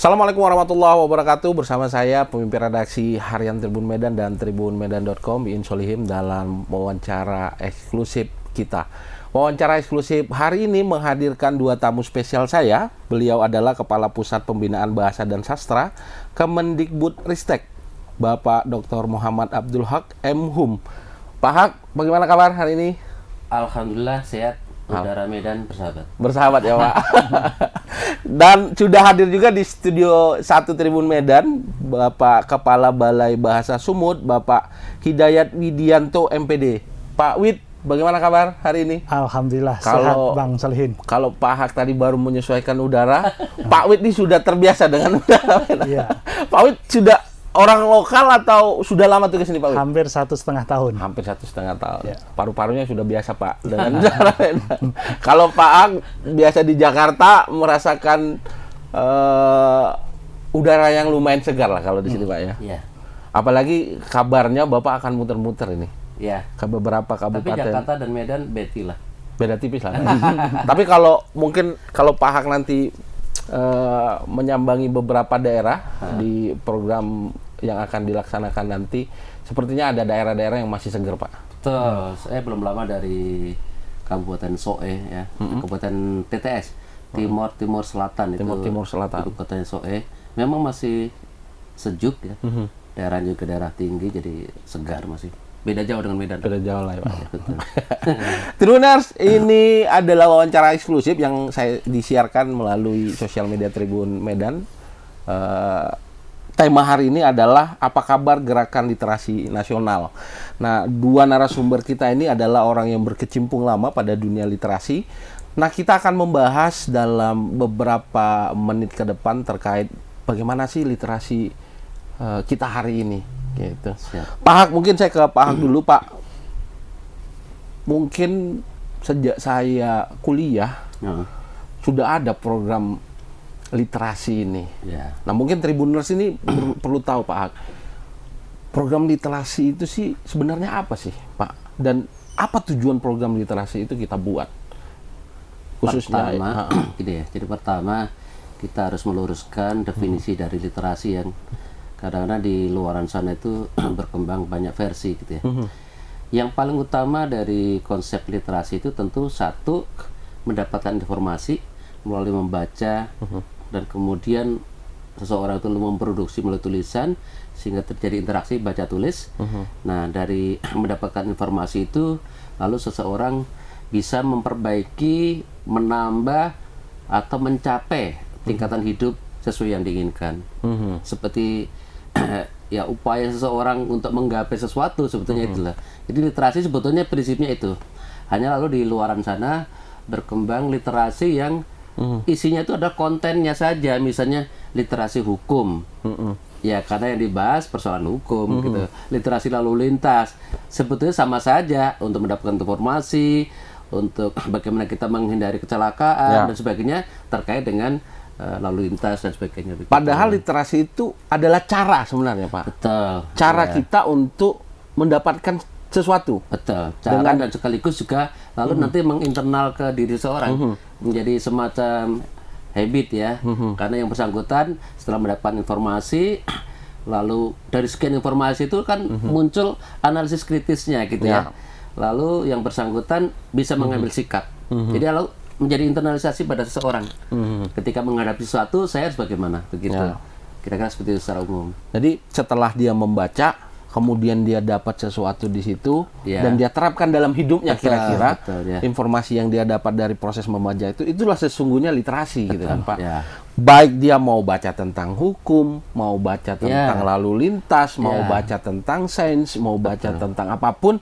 Assalamualaikum warahmatullahi wabarakatuh. Bersama saya pemimpin redaksi Harian Tribun Medan dan tribunmedan.com, Iin Solihim, dalam wawancara eksklusif kita. Wawancara eksklusif hari ini menghadirkan dua tamu spesial saya. Beliau adalah Kepala Pusat Pembinaan Bahasa dan Sastra Kemendikbudristek, Bapak Dr. Muhammad Abdul Haq, M.Hum. Pak Haq, bagaimana kabar hari ini? Alhamdulillah sehat. Udara Medan bersahabat. Bersahabat ya Pak. Dan sudah hadir juga di studio 1 Tribun Medan Bapak Kepala Balai Bahasa Sumut, Bapak Hidayat Widianto, MPD. Pak Wid, bagaimana kabar hari ini? Alhamdulillah sehat Bang Solihin. Kalau Pak Haq tadi baru menyesuaikan udara, Pak Wid ini sudah terbiasa dengan udara. Iya. Pak Wid sudah orang lokal atau sudah lama tuh ke sini Pak Wid? Hampir 1,5 tahun. Hampir 1,5 tahun. Ya. Paru-parunya sudah biasa Pak dengan udara Medan. Kalau Pak Haq biasa di Jakarta merasakan udara yang lumayan segar lah kalau di sini Pak ya. Iya. Apalagi kabarnya Bapak akan muter-muter ini Iya. ke beberapa Tapi kabupaten. Jakarta dan Medan beti lah. Beda tipis lah. Tapi kalau mungkin kalau Pak Haq nanti menyambangi beberapa daerah di program yang akan dilaksanakan nanti, sepertinya ada daerah-daerah yang masih segar Pak. Betul. Saya belum lama dari Kabupaten Soe ya, Kabupaten TTS, Timur Selatan itu. Timur Selatan. Ibu kotanya Soe. Memang masih sejuk ya. Daerahnya juga daerah tinggi, jadi segar masih. Beda jauh dengan Medan. Beda jauh lah ya Pak. Betul. Tribuners, ini adalah wawancara eksklusif yang saya disiarkan melalui sosial media Tribun Medan. Tema hari ini adalah apa kabar gerakan literasi nasional. Nah, dua narasumber kita ini adalah orang yang berkecimpung lama pada dunia literasi. Nah, kita akan membahas dalam beberapa menit ke depan terkait bagaimana sih literasi kita hari ini. Gitu. Siap. Pak Haq, mungkin saya ke Pak Haq dulu Pak. Mungkin sejak saya kuliah Nah, sudah ada program literasi ini. ya. Nah mungkin Tribuners ini perlu tahu Pak Haq, program literasi itu sih sebenarnya apa sih Pak? Dan apa tujuan program literasi itu kita buat? Khususnya Pertama, gini ya. Jadi pertama kita harus meluruskan definisi dari literasi yang kadang-kadang di luaran sana itu berkembang banyak versi gitu ya. Yang paling utama dari konsep literasi itu tentu satu, mendapatkan informasi melalui membaca, dan kemudian seseorang itu memproduksi melalui tulisan sehingga terjadi interaksi baca tulis. Nah, dari mendapatkan informasi itu lalu seseorang bisa memperbaiki, menambah atau mencapai tingkatan hidup sesuai yang diinginkan. Seperti ya upaya seseorang untuk menggapai sesuatu sebetulnya itulah. Jadi literasi sebetulnya prinsipnya itu. Hanya lalu di luaran sana berkembang literasi yang isinya itu ada kontennya saja, misalnya literasi hukum. Ya karena yang dibahas persoalan hukum gitu. Literasi lalu lintas sebetulnya sama saja untuk mendapatkan informasi, untuk bagaimana kita menghindari kecelakaan dan sebagainya terkait dengan lalu lintas dan sebagainya. Padahal literasi itu adalah cara sebenarnya Pak. Betul. Cara Ya. kita untuk mendapatkan sesuatu. Betul. Cara dan sekaligus juga lalu nanti menginternal ke diri seorang menjadi semacam habit ya. Karena yang bersangkutan setelah mendapatkan informasi, lalu dari sekian informasi itu kan muncul analisis kritisnya gitu ya. Lalu yang bersangkutan bisa mengambil sikap. Jadi lalu menjadi internalisasi pada seseorang. Ketika menghadapi sesuatu, saya harus bagaimana? Begitu. Kira-kira seperti itu secara umum. Jadi setelah dia membaca, kemudian dia dapat sesuatu di situ, dan dia terapkan dalam hidupnya, kira-kira informasi yang dia dapat dari proses membaca itu, itulah sesungguhnya literasi gitu kan Pak. Baik dia mau baca tentang hukum, mau baca tentang lalu lintas, mau baca tentang sains, mau baca tentang apapun,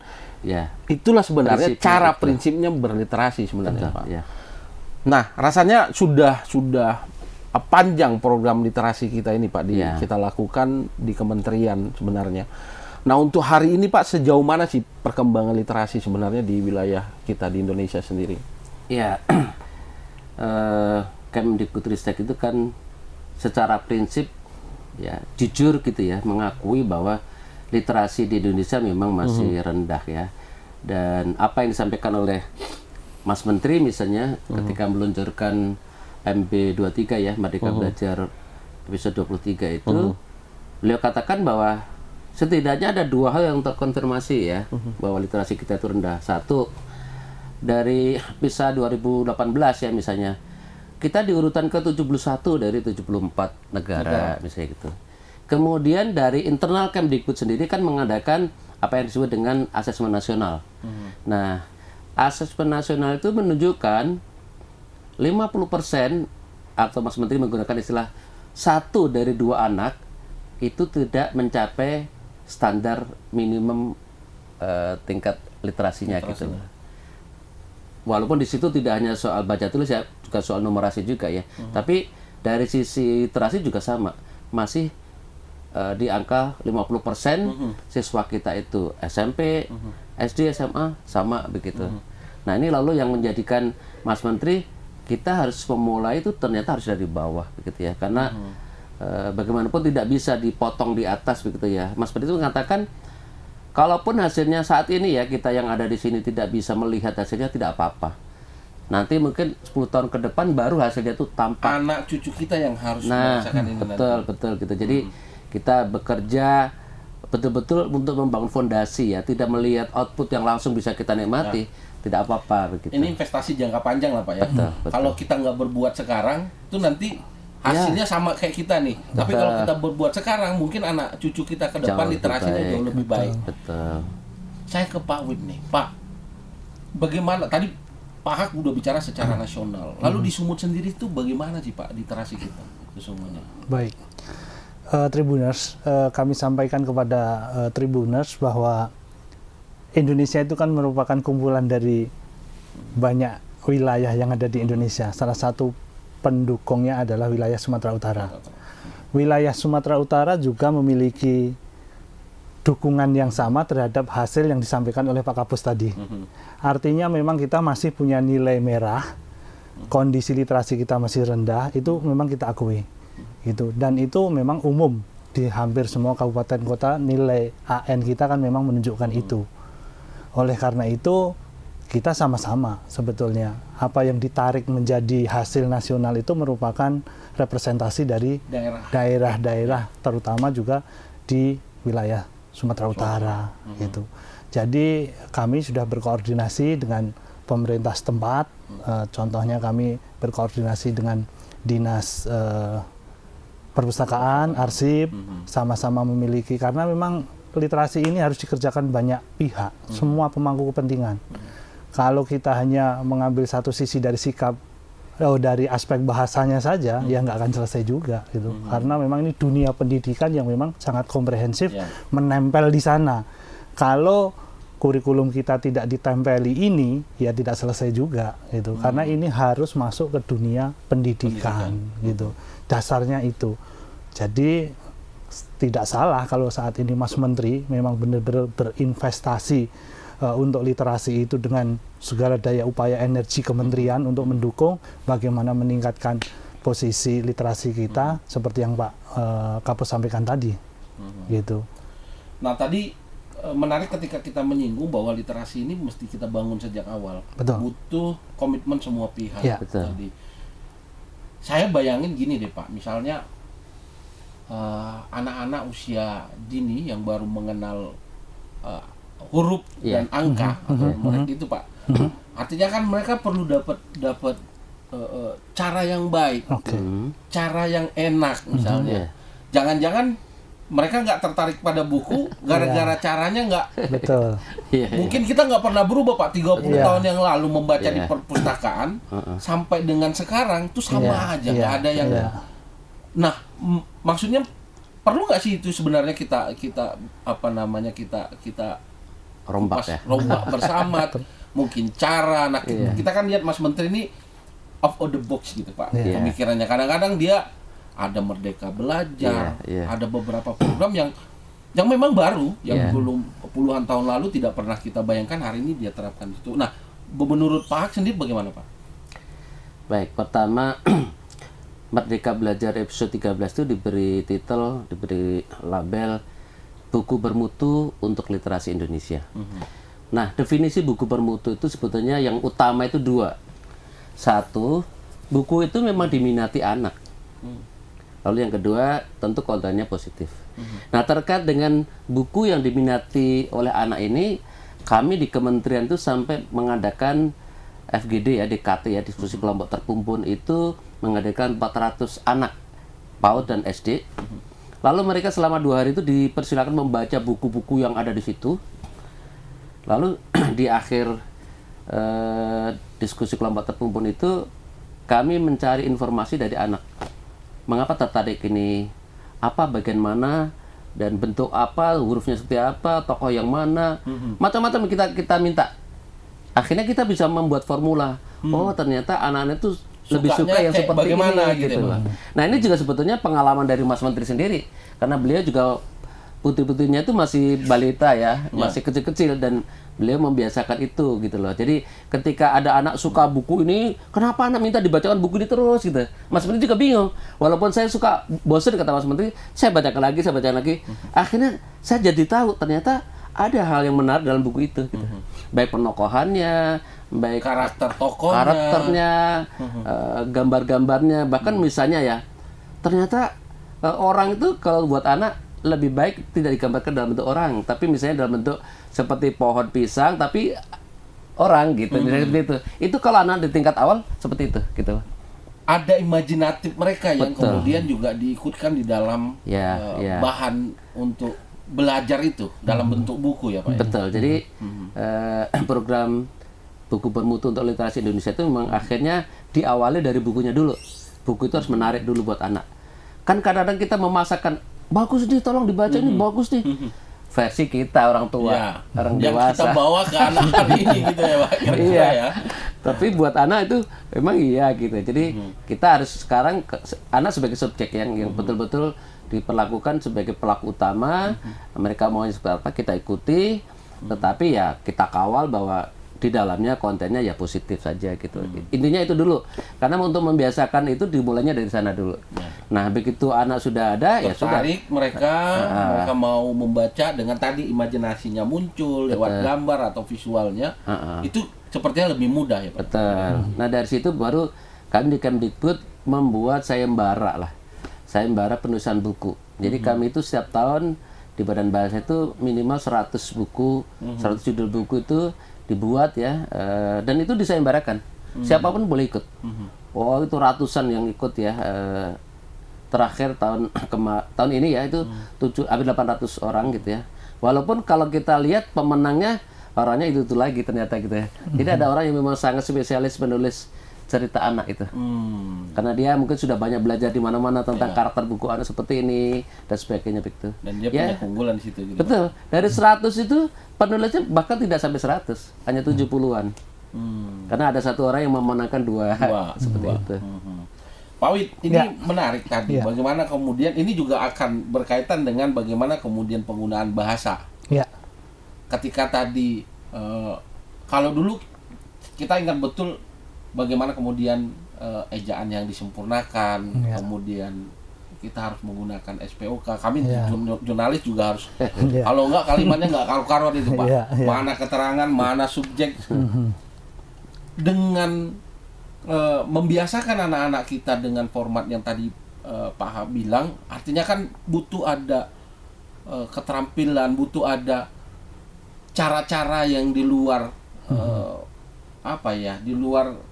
itulah sebenarnya cara prinsipnya berliterasi sebenarnya Pak. Nah, rasanya sudah panjang program literasi kita ini Pak, kita lakukan di kementerian sebenarnya. Nah, untuk hari ini Pak, sejauh mana sih perkembangan literasi sebenarnya di wilayah kita di Indonesia sendiri? Ya, Kemdikbudristek itu kan secara prinsip ya jujur gitu ya mengakui bahwa literasi di Indonesia memang masih rendah ya. Dan apa yang disampaikan oleh Mas Menteri misalnya ketika meluncurkan MB23 ya, Merdeka Belajar episode 23 itu, beliau katakan bahwa setidaknya ada 2 hal yang terkonfirmasi ya, bahwa literasi kita itu rendah. Satu, dari PISA 2018 ya misalnya, kita di urutan ke-71 dari 74 negara misalnya gitu. Kemudian dari internal Kemdikbud sendiri kan mengadakan apa yang disebut dengan asesmen nasional. Nah, asesmen nasional itu menunjukkan 50% atau Mas Menteri menggunakan istilah 1 dari 2 anak itu tidak mencapai standar minimum tingkat literasinya gitu. Walaupun di situ tidak hanya soal baca tulis ya, juga soal numerasi juga ya. Tapi dari sisi literasi juga sama. Masih di angka 50% siswa kita itu SMP, SD, SMA sama begitu. Nah, ini lalu yang menjadikan Mas Menteri kita harus memulai itu ternyata harus dari bawah begitu ya. Karena bagaimanapun tidak bisa dipotong di atas begitu ya. Mas Menteri itu mengatakan kalaupun hasilnya saat ini ya kita yang ada di sini tidak bisa melihat hasilnya tidak apa-apa. Nanti mungkin 10 tahun ke depan baru hasilnya itu tampak. Anak cucu kita yang harus merasakan ini betul gitu. Jadi kita bekerja betul-betul untuk membangun fondasi ya, tidak melihat output yang langsung bisa kita nikmati, tidak apa-apa begitu. Ini investasi jangka panjang lah Pak ya. Betul. Kalau kita nggak berbuat sekarang, itu nanti hasilnya sama kayak kita nih. Tapi kalau kita berbuat sekarang, mungkin anak cucu kita ke depan literasinya jauh lebih baik. Betul. Saya ke Pak Wid nih, Pak. Bagaimana tadi Pak Hak udah bicara secara nasional. Lalu di Sumut sendiri itu bagaimana sih Pak literasi kita sesungguhnya? Baik. Tribuners, kami sampaikan kepada Tribuners bahwa Indonesia itu kan merupakan kumpulan dari banyak wilayah yang ada di Indonesia. Salah satu pendukungnya adalah wilayah Sumatera Utara. Wilayah Sumatera Utara juga memiliki dukungan yang sama terhadap hasil yang disampaikan oleh Pak Kapus tadi. Artinya memang kita masih punya nilai merah, kondisi literasi kita masih rendah, itu memang kita akui. Gitu. Dan itu memang umum di hampir semua kabupaten kota, nilai AN kita kan memang menunjukkan itu. Oleh karena itu kita sama-sama sebetulnya apa yang ditarik menjadi hasil nasional itu merupakan representasi dari daerah-daerah terutama juga di wilayah Sumatera Utara gitu. Jadi kami sudah berkoordinasi dengan pemerintah setempat, contohnya kami berkoordinasi dengan dinas perpustakaan, arsip, sama-sama memiliki, karena memang literasi ini harus dikerjakan banyak pihak, semua pemangku kepentingan. Kalau kita hanya mengambil satu sisi dari sikap, dari aspek bahasanya saja, ya nggak akan selesai juga, gitu. Karena memang ini dunia pendidikan yang memang sangat komprehensif, menempel di sana. Kalau kurikulum kita tidak ditempeli ini, ya tidak selesai juga, gitu. Karena ini harus masuk ke dunia pendidikan. Gitu. Dasarnya itu. Jadi tidak salah kalau saat ini Mas Menteri memang benar-benar berinvestasi untuk literasi itu dengan segala daya upaya energi kementerian untuk mendukung bagaimana meningkatkan posisi literasi kita seperti yang Pak Kapus sampaikan tadi. Gitu. Nah tadi menarik ketika kita menyinggung bahwa literasi ini mesti kita bangun sejak awal. Betul. Butuh komitmen semua pihak. Ya. Betul. Tadi. Saya bayangin gini deh Pak, misalnya anak-anak usia dini yang baru mengenal huruf dan angka atau mereka itu Pak. Artinya kan mereka perlu dapat cara yang baik, cara yang enak misalnya. Jangan-jangan mereka nggak tertarik pada buku gara-gara caranya nggak. Betul. Mungkin kita nggak pernah berubah Pak, 30 tahun yang lalu membaca di perpustakaan sampai dengan sekarang itu sama aja, nggak ada yang. Nah, maksudnya perlu nggak sih itu sebenarnya kita apa namanya kita rombak bersama mungkin cara. Nah, kita kan lihat Mas Menteri ini out of the box gitu Pak pemikirannya. Kadang-kadang dia ada Merdeka Belajar, ada beberapa program yang memang baru, yang belum puluhan tahun lalu tidak pernah kita bayangkan, hari ini dia terapkan itu. Nah, menurut Pak Hak sendiri bagaimana Pak? Baik, pertama Merdeka Belajar episode 13 itu diberi label buku bermutu untuk literasi Indonesia. Nah, definisi buku bermutu itu sebetulnya yang utama itu 2. 1, buku itu memang diminati anak. Lalu yang kedua, tentu kontennya positif. Nah, terkait dengan buku yang diminati oleh anak ini, kami di kementerian itu sampai mengadakan FGD ya, DKT ya, diskusi kelompok terkumpul itu mengadakan 400 anak PAUD dan SD. Lalu mereka selama 2 hari itu dipersilakan membaca buku-buku yang ada di situ. Lalu di akhir diskusi kelompok terkumpul itu kami mencari informasi dari anak. Mengapa tertarik ini? Apa bagian mana? Dan bentuk apa? Hurufnya seperti apa? Tokoh yang mana? Macam-macam kita minta. Akhirnya kita bisa membuat formula. Oh, ternyata anak-anak itu lebih suka yang seperti bagaimana, ini gitu loh. Nah, ini juga sebetulnya pengalaman dari Mas Menteri sendiri. Karena beliau juga putri-putrinya itu masih balita ya, masih kecil-kecil, dan beliau membiasakan itu gitu loh. Jadi ketika ada anak suka buku ini, kenapa anak minta dibacakan buku ini terus gitu. Mas Menteri juga bingung. Walaupun saya suka bosan kata Mas Menteri, saya bacakan lagi. Akhirnya saya jadi tahu ternyata ada hal yang menarik dalam buku itu gitu. Baik penokohannya, baik karakter tokohnya, karakternya, gambar-gambarnya, bahkan misalnya ya, ternyata orang itu kalau buat anak lebih baik tidak digambarkan dalam bentuk orang, tapi misalnya dalam bentuk seperti pohon pisang tapi orang gitu. Seperti itu. Itu kalau anak di tingkat awal seperti itu gitu. Ada imajinatif mereka yang kemudian juga diikutkan di dalam bahan untuk belajar itu dalam bentuk buku ya Pak. Betul. Jadi program buku bermutu untuk literasi Indonesia itu memang akhirnya diawali dari bukunya dulu. Buku itu harus menarik dulu buat anak. Kan kadang-kadang kita memasakkan, bagus nih, tolong dibaca ini, bagus nih. Versi kita orang tua, orang yang dewasa. Yang kita bawa ke anak hari ini gitu ya Pak. Iya. Ya. Tapi buat anak itu memang iya gitu. Jadi kita harus sekarang anak sebagai subjek yang betul-betul diperlakukan sebagai pelaku utama. Mereka mau seperti apa kita ikuti, tetapi ya kita kawal bahwa di dalamnya kontennya ya positif saja gitu. Intinya itu dulu. Karena untuk membiasakan itu dimulainya dari sana dulu. Nah, begitu anak sudah ada ya sudah. Mereka mau membaca dengan tadi imajinasinya muncul lewat gambar atau visualnya. Itu sepertinya lebih mudah ya Pak. Betul. Nah, dari situ baru kami di Kemdikbud membuat sayembara lah. Sayembara penulisan buku. Jadi kami itu setiap tahun di Badan Bahasa itu minimal 100 buku, 100 judul buku itu dibuat ya, dan itu disayembarakan. Siapapun boleh ikut. Oh, itu ratusan yang ikut ya. Terakhir tahun ini ya itu hampir 800 orang gitu ya. Walaupun kalau kita lihat pemenangnya orangnya itu lagi ternyata gitu ya. Jadi ada orang yang memang sangat spesialis menulis cerita anak itu. Karena dia mungkin sudah banyak belajar di mana-mana tentang karakter buku anak seperti ini dan sebagainya begitu. Dan dia punya keunggulan di situ gitu. Betul. Dari 100 itu penulisnya bahkan tidak sampai 100, hanya 70-an. Karena ada satu orang yang memenangkan dua seperti itu. Pak Wid, ini menarik tadi. Bagaimana kemudian ini juga akan berkaitan dengan bagaimana kemudian penggunaan bahasa. Ketika tadi kalau dulu kita ingat betul bagaimana kemudian ejaan yang disempurnakan, kemudian kita harus menggunakan SPOK. Kami jurnalis juga harus, kalau enggak kalimatnya enggak karu-karuan itu Pak. Mana keterangan, mana subjek. Dengan membiasakan anak-anak kita dengan format yang tadi Pak Ha bilang, artinya kan butuh ada keterampilan, butuh ada cara-cara yang di luar di luar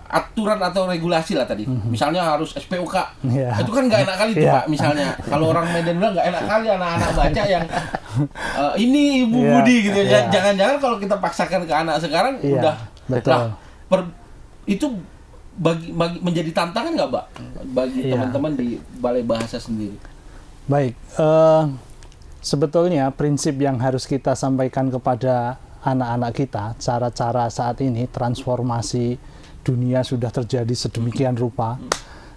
aturan atau regulasi lah tadi. Misalnya harus SPOK. Itu kan nggak enak kali tuh Pak. Misalnya kalau orang Medan bilang nggak enak kali anak-anak baca yang ini Ibu Budi gitu ya. Jangan-jangan kalau kita paksakan ke anak sekarang udah betul. Itu bagi menjadi tantangan nggak Pak bagi teman-teman di Balai Bahasa sendiri? Baik, sebetulnya prinsip yang harus kita sampaikan kepada anak-anak kita, cara-cara saat ini transformasi dunia sudah terjadi sedemikian rupa,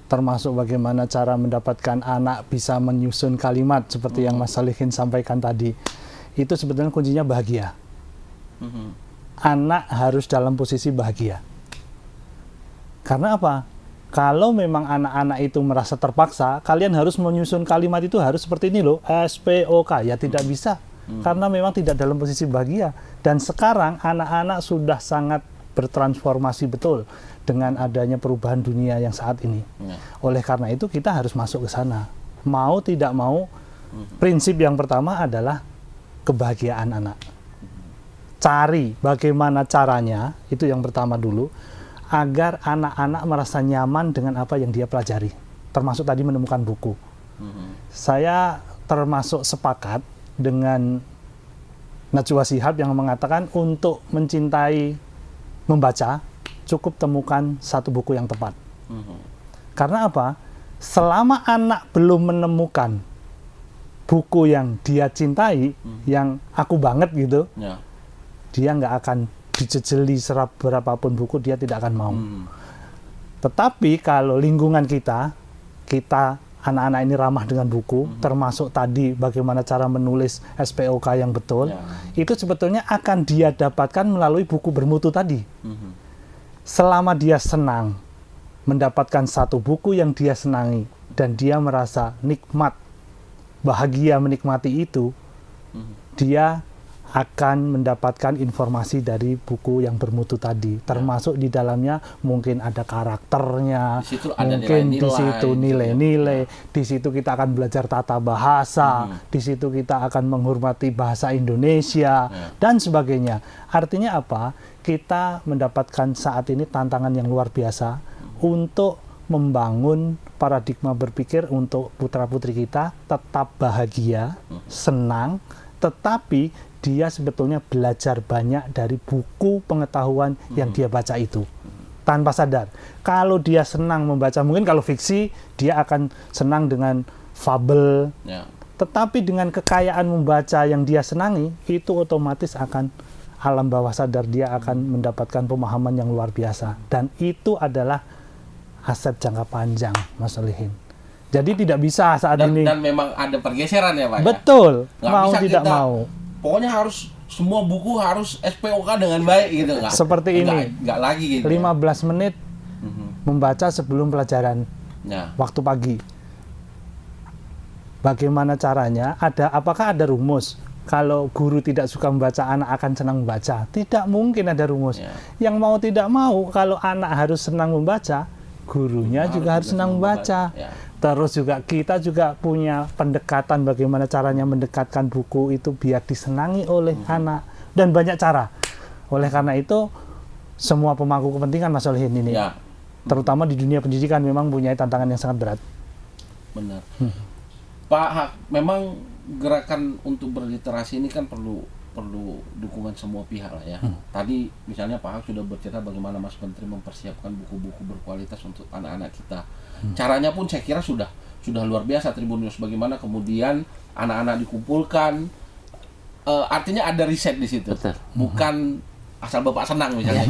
termasuk bagaimana cara mendapatkan anak bisa menyusun kalimat seperti yang Mas Salihin sampaikan tadi. Itu sebetulnya kuncinya bahagia. Anak harus dalam posisi bahagia. Karena apa? Kalau memang anak-anak itu merasa terpaksa, kalian harus menyusun kalimat itu harus seperti ini loh, SPOK, ya tidak bisa. Karena memang tidak dalam posisi bahagia. Dan sekarang anak-anak sudah sangat bertransformasi betul dengan adanya perubahan dunia yang saat ini. Oleh karena itu kita harus masuk ke sana. Mau tidak mau, prinsip yang pertama adalah kebahagiaan anak. Cari bagaimana caranya, itu yang pertama dulu, agar anak-anak merasa nyaman dengan apa yang dia pelajari. Termasuk tadi menemukan buku. Saya termasuk sepakat dengan Najwa Shihab yang mengatakan untuk mencintai membaca, cukup temukan satu buku yang tepat. Karena apa? Selama anak belum menemukan buku yang dia cintai, yang aku banget gitu, dia nggak akan dijejeli berapapun buku, dia tidak akan mau. Tetapi kalau lingkungan kita anak-anak ini ramah dengan buku, termasuk tadi bagaimana cara menulis SPOK yang betul, itu sebetulnya akan dia dapatkan melalui buku bermutu tadi. Selama dia senang mendapatkan satu buku yang dia senangi, dan dia merasa nikmat, bahagia menikmati itu, dia akan mendapatkan informasi dari buku yang bermutu tadi, termasuk di dalamnya mungkin ada karakternya, mungkin di situ nilai-nilai, di situ kita akan belajar tata bahasa, di situ kita akan menghormati bahasa Indonesia, dan sebagainya. Artinya apa? Kita mendapatkan saat ini tantangan yang luar biasa untuk membangun paradigma berpikir untuk putra-putri kita tetap bahagia, senang, tetapi dia sebetulnya belajar banyak dari buku pengetahuan yang dia baca itu. Tanpa sadar. Kalau dia senang membaca, mungkin kalau fiksi, dia akan senang dengan fabel. Tetapi dengan kekayaan membaca yang dia senangi, itu otomatis akan alam bawah sadar dia akan mendapatkan pemahaman yang luar biasa. Dan itu adalah aset jangka panjang, Mas Solihin. Jadi tidak bisa saat ini. Dan memang ada pergeseran ya Pak? Betul, ya? Mau tidak mau. Pokoknya harus, semua buku harus SPOK dengan baik gitu nggak? Seperti ini. Nggak lagi gitu. 15 menit membaca sebelum pelajaran waktu pagi. Bagaimana caranya? Apakah ada rumus? Kalau guru tidak suka membaca, anak akan senang membaca. Tidak mungkin ada rumus. Yang mau tidak mau, kalau anak harus senang membaca, gurunya juga harus senang membaca. Terus juga kita juga punya pendekatan bagaimana caranya mendekatkan buku itu biar disenangi oleh anak, dan banyak cara. Oleh karena itu semua pemangku kepentingan Mas Solihin ini, terutama di dunia pendidikan, memang punya tantangan yang sangat berat. Benar. Pak Hak, memang gerakan untuk berliterasi ini kan perlu dukungan semua pihak lah ya. Tadi misalnya Pak Hak sudah bercerita bagaimana Mas Menteri mempersiapkan buku-buku berkualitas untuk anak-anak kita. Caranya pun saya kira sudah luar biasa Tribunnews, bagaimana kemudian anak-anak dikumpulkan, artinya ada riset di situ. Bukan asal Bapak senang misalnya.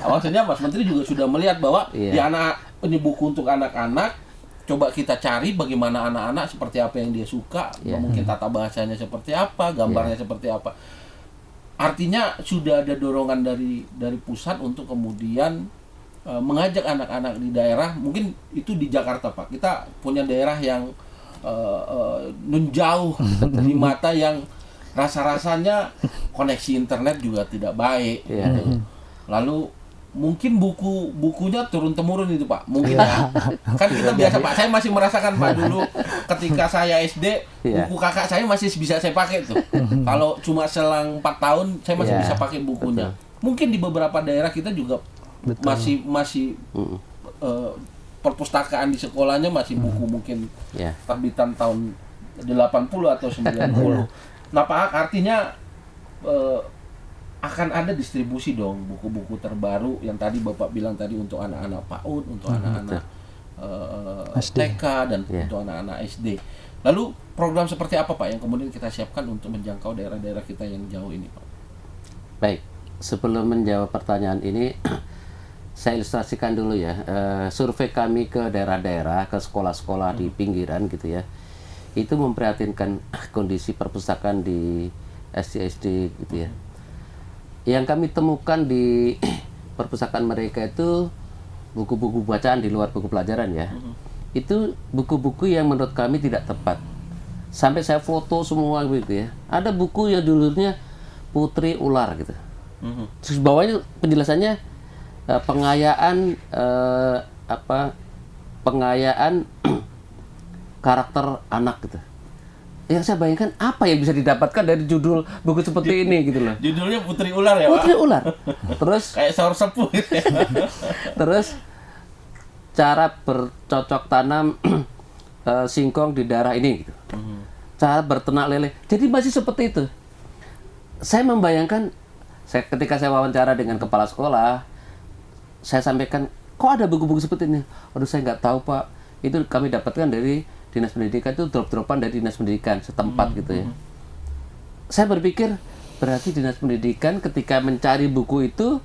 Maksudnya Mas Menteri juga sudah melihat bahwa di ini buku untuk anak-anak, coba kita cari bagaimana anak-anak seperti apa yang dia suka, mungkin tata bahasanya seperti apa, gambarnya seperti apa. Artinya sudah ada dorongan dari pusat untuk kemudian mengajak anak-anak di daerah, mungkin itu di Jakarta Pak. Kita punya daerah yang jauh di mata, yang rasa-rasanya koneksi internet juga tidak baik. Lalu mungkin bukunya turun-temurun itu Pak. Mungkin kan kita biasa Pak, saya masih merasakan Pak dulu ketika saya SD, buku kakak saya masih bisa saya pakai tuh. Kalau cuma selang 4 tahun saya masih bisa pakai bukunya. Mungkin di beberapa daerah kita juga masih perpustakaan di sekolahnya masih buku mungkin terbitan tahun 80 atau 90. Nah Pak, artinya akan ada distribusi dong buku-buku terbaru yang tadi Bapak bilang tadi untuk anak-anak PAUD, untuk anak-anak TK dan untuk anak-anak SD. Lalu program seperti apa Pak yang kemudian kita siapkan untuk menjangkau daerah-daerah kita yang jauh ini Pak? Baik, sebelum menjawab pertanyaan ini saya ilustrasikan dulu ya, survei kami ke daerah-daerah, ke sekolah-sekolah di pinggiran gitu ya, itu memprihatinkan kondisi perpustakaan di SD-SD gitu ya. Yang kami temukan di perpustakaan mereka itu buku-buku bacaan di luar buku pelajaran ya. Itu buku-buku yang menurut kami tidak tepat. Sampai saya foto semua gitu ya. Ada buku yang judulnya Putri Ular gitu. Terus bawahnya penjelasannya pengayaan karakter anak gitu. Yang saya bayangkan apa yang bisa didapatkan dari judul buku seperti ini gitu loh. Judulnya Putri Ular ya, Pak? Putri Ular. Terus kayak saur sepuh gitu ya. Terus cara bercocok tanam singkong di daerah ini gitu. Cara berternak lele. Jadi masih seperti itu. Saya membayangkan ketika saya wawancara dengan kepala sekolah, saya sampaikan, kok ada buku-buku seperti ini? Aduh, saya nggak tahu, Pak. Itu kami dapatkan dari Dinas Pendidikan, itu drop-dropan dari Dinas Pendidikan setempat gitu ya. Saya berpikir, berarti Dinas Pendidikan ketika mencari buku itu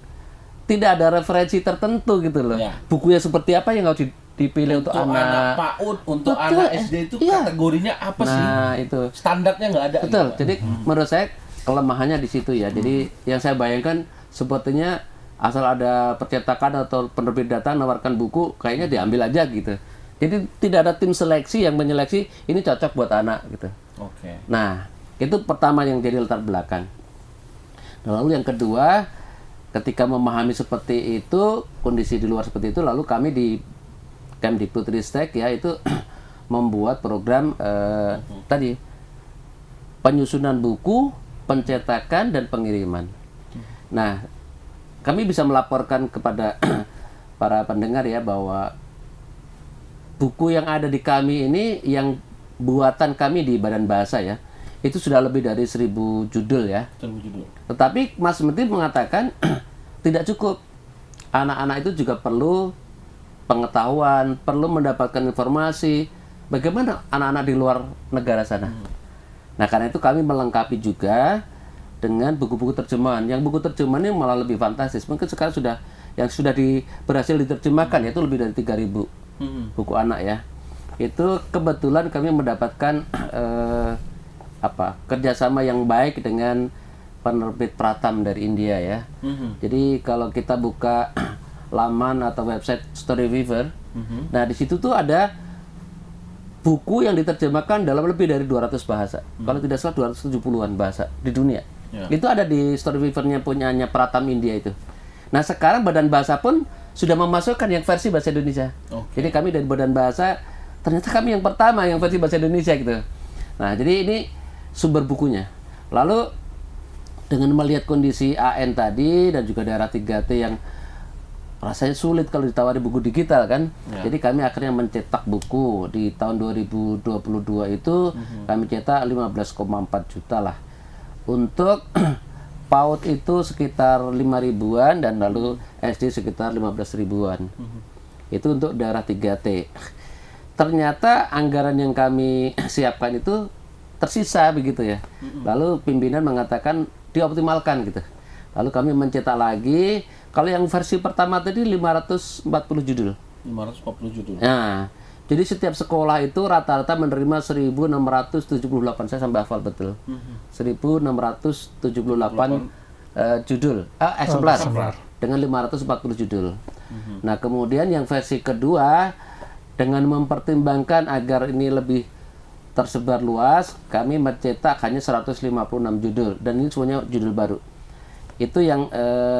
tidak ada referensi tertentu gitu loh. Ya. Bukunya seperti apa yang harus dipilih untuk anak PAUD, untuk anak SD itu kategorinya apa sih? Nah, itu. Standarnya nggak ada. Betul. Gitu. Jadi menurut saya kelemahannya di situ ya. Jadi yang saya bayangkan sepertinya asal ada percetakan atau penerbit data menawarkan buku, kayaknya diambil aja gitu. Jadi tidak ada tim seleksi yang menyeleksi ini cocok buat anak gitu. Oke. Nah, itu pertama yang jadi latar belakang. Lalu yang kedua, ketika memahami seperti itu, kondisi di luar seperti itu, lalu kami di Kemdikbudristek ya itu membuat program tadi penyusunan buku, pencetakan dan pengiriman. Nah, kami bisa melaporkan kepada para pendengar ya bahwa buku yang ada di kami ini, yang buatan kami di Badan Bahasa ya, itu sudah lebih dari 1000 judul ya. 1000 judul. Tetapi Mas Menteri mengatakan tidak cukup. Anak-anak itu juga perlu pengetahuan, perlu mendapatkan informasi bagaimana anak-anak di luar negara sana. Nah, karena itu kami melengkapi juga dengan buku-buku terjemahan. Yang buku terjemahan ini malah lebih fantastis. Mungkin sekarang sudah berhasil diterjemahkan yaitu lebih dari 3000 buku anak ya. Itu kebetulan kami mendapatkan kerjasama yang baik dengan penerbit Pratham dari India ya. Jadi kalau kita buka laman atau website Storyweaver, nah di situ tuh ada buku yang diterjemahkan dalam lebih dari 200 bahasa. Kalau tidak salah 270-an bahasa di dunia. Itu ada di Storyweaver-nya punyanya Pratham India itu. Nah sekarang Badan Bahasa pun sudah memasukkan yang versi bahasa Indonesia. Jadi kami dari Badan Bahasa, ternyata kami yang pertama yang versi bahasa Indonesia gitu. Nah jadi ini sumber bukunya. Lalu dengan melihat kondisi AN tadi dan juga daerah 3T yang rasanya sulit kalau ditawari buku digital kan. Jadi kami akhirnya mencetak buku di tahun 2022 itu kami cetak 15,4 juta lah. Untuk PAUD itu sekitar 5.000-an dan lalu SD sekitar 15 ribuan. Itu untuk daerah 3T. Ternyata anggaran yang kami siapkan itu tersisa begitu ya. Lalu pimpinan mengatakan dioptimalkan gitu. Lalu kami mencetak lagi. Kalau yang versi pertama tadi 540 judul. 540 judul. Nah, jadi setiap sekolah itu rata-rata menerima 1.678, saya sampai hafal betul. 1.678 judul, eksemplar dengan 540 judul. Nah, kemudian yang versi kedua dengan mempertimbangkan agar ini lebih tersebar luas, kami mencetak hanya 156 judul dan ini semuanya judul baru. Itu yang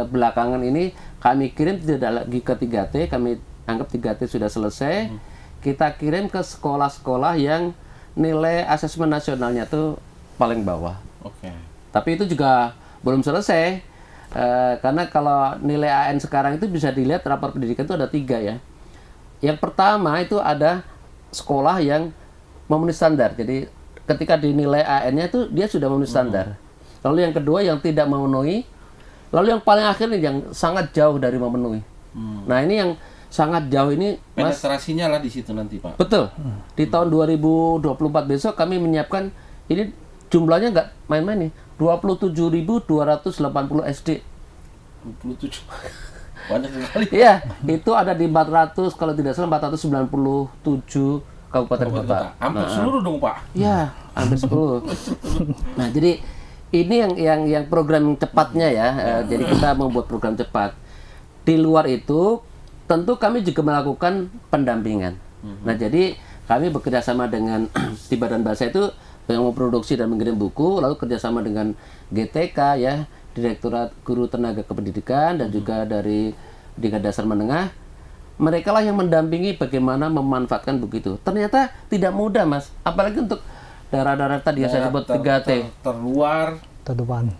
belakangan ini kami kirim tidak lagi ke 3T, kami anggap 3T sudah selesai. Kita kirim ke sekolah-sekolah yang nilai asesmen nasionalnya tuh paling bawah. Tapi itu juga belum selesai, karena kalau nilai AN sekarang itu bisa dilihat rapor pendidikan itu ada 3 ya. Yang pertama itu ada sekolah yang memenuhi standar, jadi ketika dinilai AN-nya itu dia sudah memenuhi standar. Lalu yang kedua yang tidak memenuhi, lalu yang paling akhir yang sangat jauh dari memenuhi. Nah ini yang sangat jauh ini, Mas, penetrasinya lah di situ nanti, Pak. Betul. Di tahun 2024 besok kami menyiapkan, ini jumlahnya nggak main-main nih, 27.280 SD. 27. Banyak sekali. Iya, itu ada di 400, kalau tidak salah 497 kabupaten kota. Hampir seluruh dong, Pak. Iya, hampir 10. Nah, jadi ini yang program cepatnya ya. Jadi kita membuat program cepat. Di luar itu tentu kami juga melakukan pendampingan. Nah, jadi kami bekerjasama dengan di Badan Bahasa itu yang memproduksi dan mengirim buku, lalu kerjasama dengan GTK ya, Direktorat Guru Tenaga Kependidikan dan juga dari pendidikan dasar menengah. Mereka lah yang mendampingi bagaimana memanfaatkan buku itu. Ternyata tidak mudah, Mas. Apalagi untuk daerah-daerah tadi yang saya sebut 3T. Terluar, terdepan,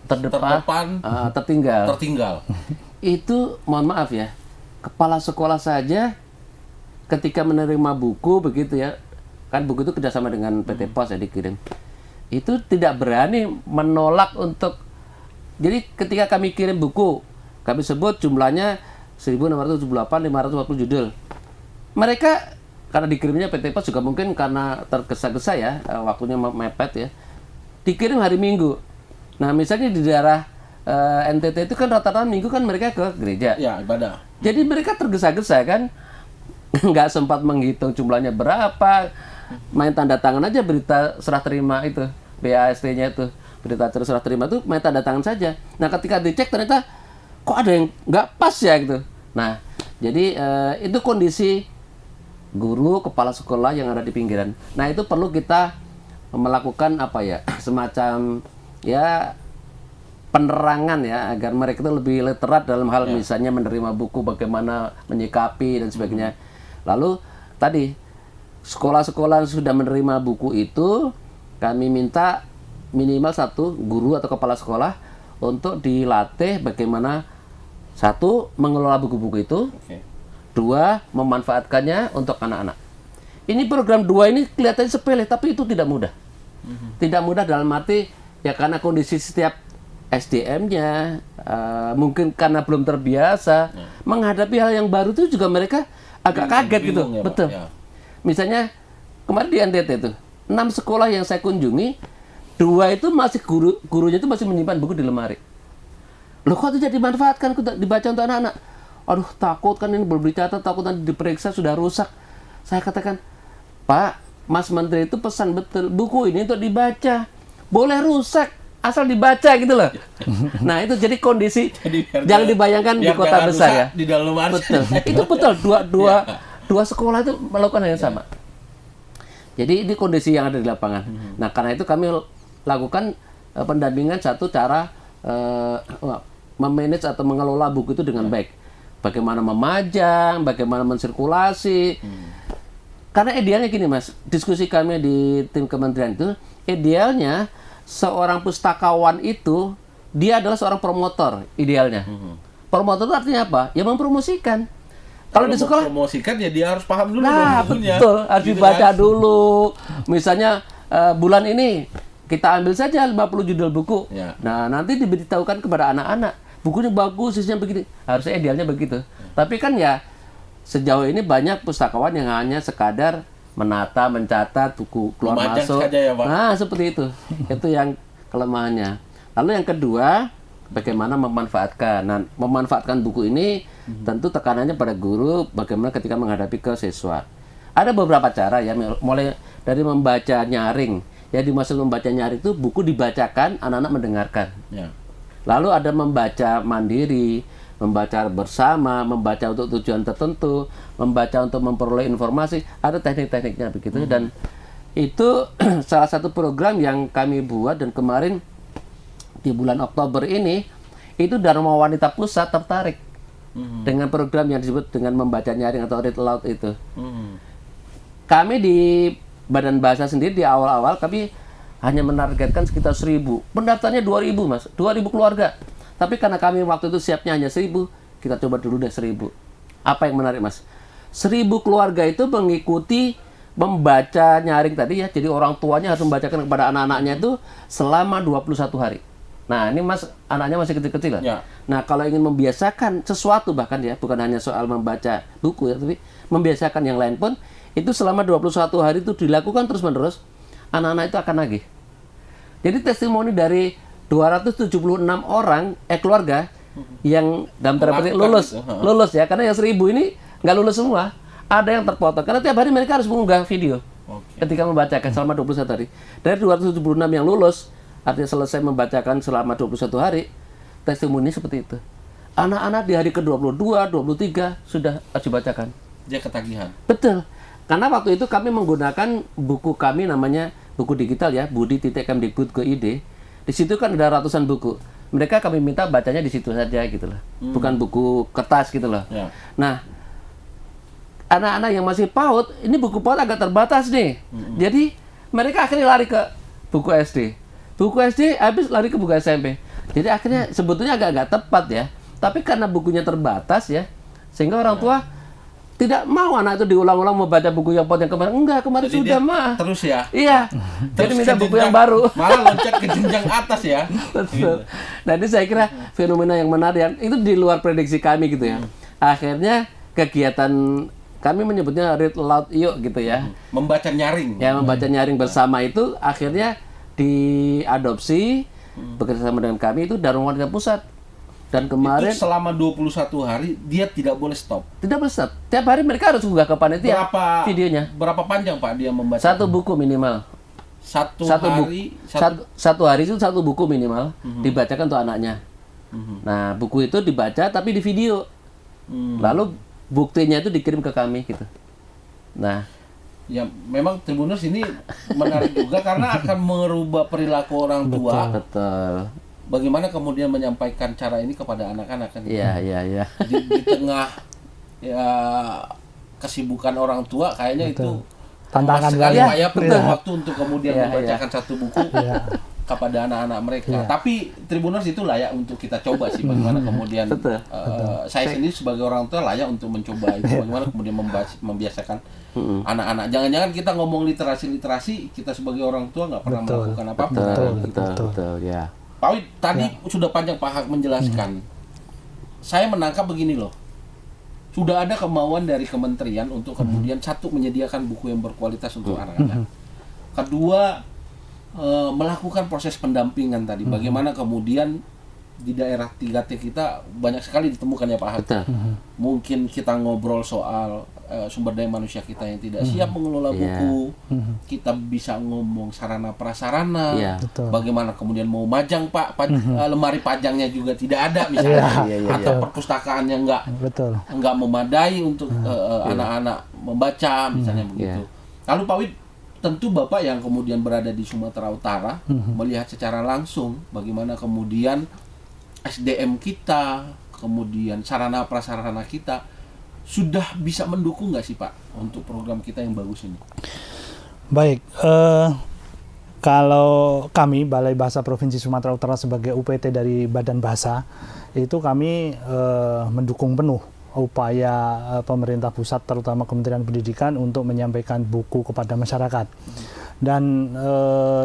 tertinggal. Itu mohon maaf ya, kepala sekolah saja ketika menerima buku begitu ya, kan buku itu kerjasama dengan PT Pos ya dikirim, itu tidak berani menolak untuk. Jadi ketika kami kirim buku, kami sebut jumlahnya 1678, 540 judul. Mereka karena dikirimnya PT Pos juga mungkin karena tergesa-gesa ya, waktunya mepet ya, dikirim hari Minggu. Nah misalnya di daerah NTT itu kan rata-rata Minggu kan mereka ke gereja. Ya, ibadah. Jadi mereka tergesa-gesa kan, nggak sempat menghitung jumlahnya berapa, main tanda tangan aja berita serah terima itu, BAST-nya itu, berita acara serah terima itu main tanda tangan saja. Nah ketika dicek ternyata kok ada yang nggak pas ya gitu. Nah jadi itu kondisi guru kepala sekolah yang ada di pinggiran. Nah itu perlu kita melakukan apa ya, semacam ya penerangan ya, agar mereka itu lebih literat dalam hal misalnya menerima buku, bagaimana menyikapi dan sebagainya. Lalu tadi sekolah-sekolah yang sudah menerima buku itu kami minta minimal 1 guru atau kepala sekolah untuk dilatih bagaimana 1 mengelola buku-buku itu, 2 memanfaatkannya untuk anak-anak. Ini program 2 ini kelihatannya sepele tapi itu tidak mudah. Tidak mudah dalam arti ya karena kondisi setiap SDM-nya mungkin karena belum terbiasa menghadapi hal yang baru itu juga mereka agak kaget gitu. Ya, betul. Ya. Misalnya kemarin di NTT itu 6 sekolah yang saya kunjungi, 2 itu masih gurunya itu masih menyimpan buku di lemari. Loh kok tidak dimanfaatkan, dibaca untuk anak-anak? Aduh takut kan ini belum dicatat, takut nanti diperiksa sudah rusak. Saya katakan, Pak, Mas Menteri itu pesan betul, buku ini untuk dibaca. Boleh rusak, asal dibaca gitu loh. Nah itu jadi kondisi, jangan dibayangkan di kota besar ya. Di dalam betul. Itu betul, dua sekolah itu melakukan hal yang sama. Jadi ini kondisi yang ada di lapangan. Nah karena itu kami lakukan pendampingan satu cara memanage atau mengelola buku itu dengan baik. Bagaimana memajang, bagaimana mensirkulasi. Karena idealnya gini Mas, diskusi kami di tim kementerian itu, idealnya seorang pustakawan itu dia adalah seorang promotor idealnya. Promotor itu artinya apa? Ya mempromosikan. Kalau di sekolah promosikan ya dia harus paham dulu bukunya. Betul, harus gitu dibaca kan? dulu. Misalnya bulan ini kita ambil saja 50 judul buku. Ya. Nah, nanti diberitahukan kepada anak-anak, bukunya bagus, isinya begini. Harusnya idealnya begitu. Tapi kan ya sejauh ini banyak pustakawan yang hanya sekadar menata, mencatat buku keluar Memajang masuk. saja ya, Pak. Nah, seperti itu. Itu yang kelemahannya. Lalu yang kedua, bagaimana memanfaatkan. Nah, memanfaatkan buku ini tentu tekanannya pada guru bagaimana ketika menghadapi ke siswa. Ada beberapa cara ya, mulai dari membaca nyaring. Ya dimaksud membaca nyaring itu buku dibacakan, anak-anak mendengarkan. Ya. Lalu ada membaca mandiri, membaca bersama, membaca untuk tujuan tertentu, membaca untuk memperoleh informasi, ada teknik-tekniknya begitu. Dan itu salah satu program yang kami buat dan kemarin di bulan Oktober ini itu Dharma Wanita Pusat tertarik dengan program yang disebut dengan membaca nyaring atau read aloud itu. Kami di Badan Bahasa sendiri di awal-awal kami hanya menargetkan sekitar 1.000. Pendaftarnya 2.000 Mas, 2.000 keluarga. Tapi karena kami waktu itu siapnya hanya 1.000, kita coba dulu deh 1.000. Apa yang menarik Mas? 1.000 keluarga itu mengikuti membaca nyaring tadi ya. Jadi orang tuanya harus membacakan kepada anak-anaknya itu selama 21 hari. Nah ini Mas, anaknya masih kecil-kecil lah. Ya. Nah kalau ingin membiasakan sesuatu bahkan ya, bukan hanya soal membaca buku ya, tapi membiasakan yang lain pun, itu selama 21 hari itu dilakukan terus-menerus, anak-anak itu akan nagih. Jadi testimoni dari 276 orang keluarga yang dalam tanda petik lulus ya, karena yang 1.000 ini nggak lulus semua, ada yang terpotong karena tiap hari mereka harus mengunggah video ketika membacakan selama 21 hari. Dari 276 yang lulus, artinya selesai membacakan selama 21 hari, testimoni seperti itu. Anak-anak di hari ke-22, 23 sudah harus dibacakan. Dia ketagihan. Betul. Karena waktu itu kami menggunakan buku kami namanya buku digital ya, budi.kemdikbud.go.id. Di situ kan ada ratusan buku. mereka kami minta bacanya di situ saja gitu loh. Bukan buku kertas gitu loh. Ya. Nah, anak-anak yang masih PAUD, ini buku PAUD agak terbatas nih. Jadi mereka akhirnya lari ke buku SD. Buku SD habis lari ke buku SMP. Jadi akhirnya sebetulnya agak-agak tepat ya. Tapi karena bukunya terbatas ya, sehingga orang tua tidak mau anak itu diulang-ulang membaca buku yang PAUD yang kemarin. Enggak, kemarin Jadi sudah dia mah. terus ya. Iya. Jadi Terus minta ke buku jenjang- yang baru. Malah loncat ke jenjang atas ya. Betul. Nah, ini saya kira fenomena yang menarik yang itu di luar prediksi kami gitu ya. Akhirnya kegiatan kami menyebutnya read aloud yuk gitu ya. Membaca nyaring. Ya, membaca nyaring bersama itu akhirnya diadopsi bekerjasama dengan kami itu Darul Wanita Pusat. Dan kemarin Itu selama 21 hari dia tidak boleh stop. tidak bisa. Tiap hari mereka harus unggah ke panitia videonya. Berapa panjang Pak dia membaca? Satu buku minimal. Satu buku. hari Satu hari itu satu buku minimal dibacakan untuk anaknya. Nah, buku itu dibaca tapi di video. Lalu buktinya itu dikirim ke kami gitu. Nah, ya memang Tribuners ini menarik juga karena akan merubah perilaku orang tua. betul. Bagaimana kemudian menyampaikan cara ini kepada anak-anak kan? Iya. Di tengah ya kesibukan orang tua kayaknya itu Tantangan sekali banget. Pak ya perlu Iya. waktu untuk kemudian Iya, membacakan satu buku kepada anak-anak mereka. Iya. Tapi Tribuners itu layak untuk kita coba sih bagaimana kemudian Betul. saya sendiri sebagai orang tua layak untuk mencoba itu bagaimana kemudian membiasakan anak-anak. Jangan-jangan kita ngomong literasi kita sebagai orang tua nggak pernah Betul. melakukan apa-apa. Betul ya. Pak Wid, tadi sudah panjang Pak Hak menjelaskan. Saya menangkap begini loh. Sudah ada kemauan dari kementerian untuk kemudian satu menyediakan buku yang berkualitas untuk anak-anak. Kedua, melakukan proses pendampingan tadi. Bagaimana kemudian di daerah 3T kita banyak sekali ditemukan ya Pak Hak. Betul. Mungkin kita ngobrol soal sumber daya manusia kita yang tidak siap mengelola buku. Kita bisa ngomong sarana prasarana. Iya. Betul. Bagaimana kemudian mau majang lemari pajangnya juga tidak ada misalnya. Iya. Atau perpustakaan yang Betul. nggak memadai untuk anak-anak membaca misalnya begitu. Lalu Pak Wid, tentu Bapak yang kemudian berada di Sumatera Utara melihat secara langsung bagaimana kemudian SDM kita, kemudian sarana prasarana kita sudah bisa mendukung nggak sih Pak untuk program kita yang bagus ini? Baik, kalau kami Balai Bahasa Provinsi Sumatera Utara sebagai UPT dari Badan Bahasa itu kami mendukung penuh upaya pemerintah pusat terutama Kementerian Pendidikan untuk menyampaikan buku kepada masyarakat. Dan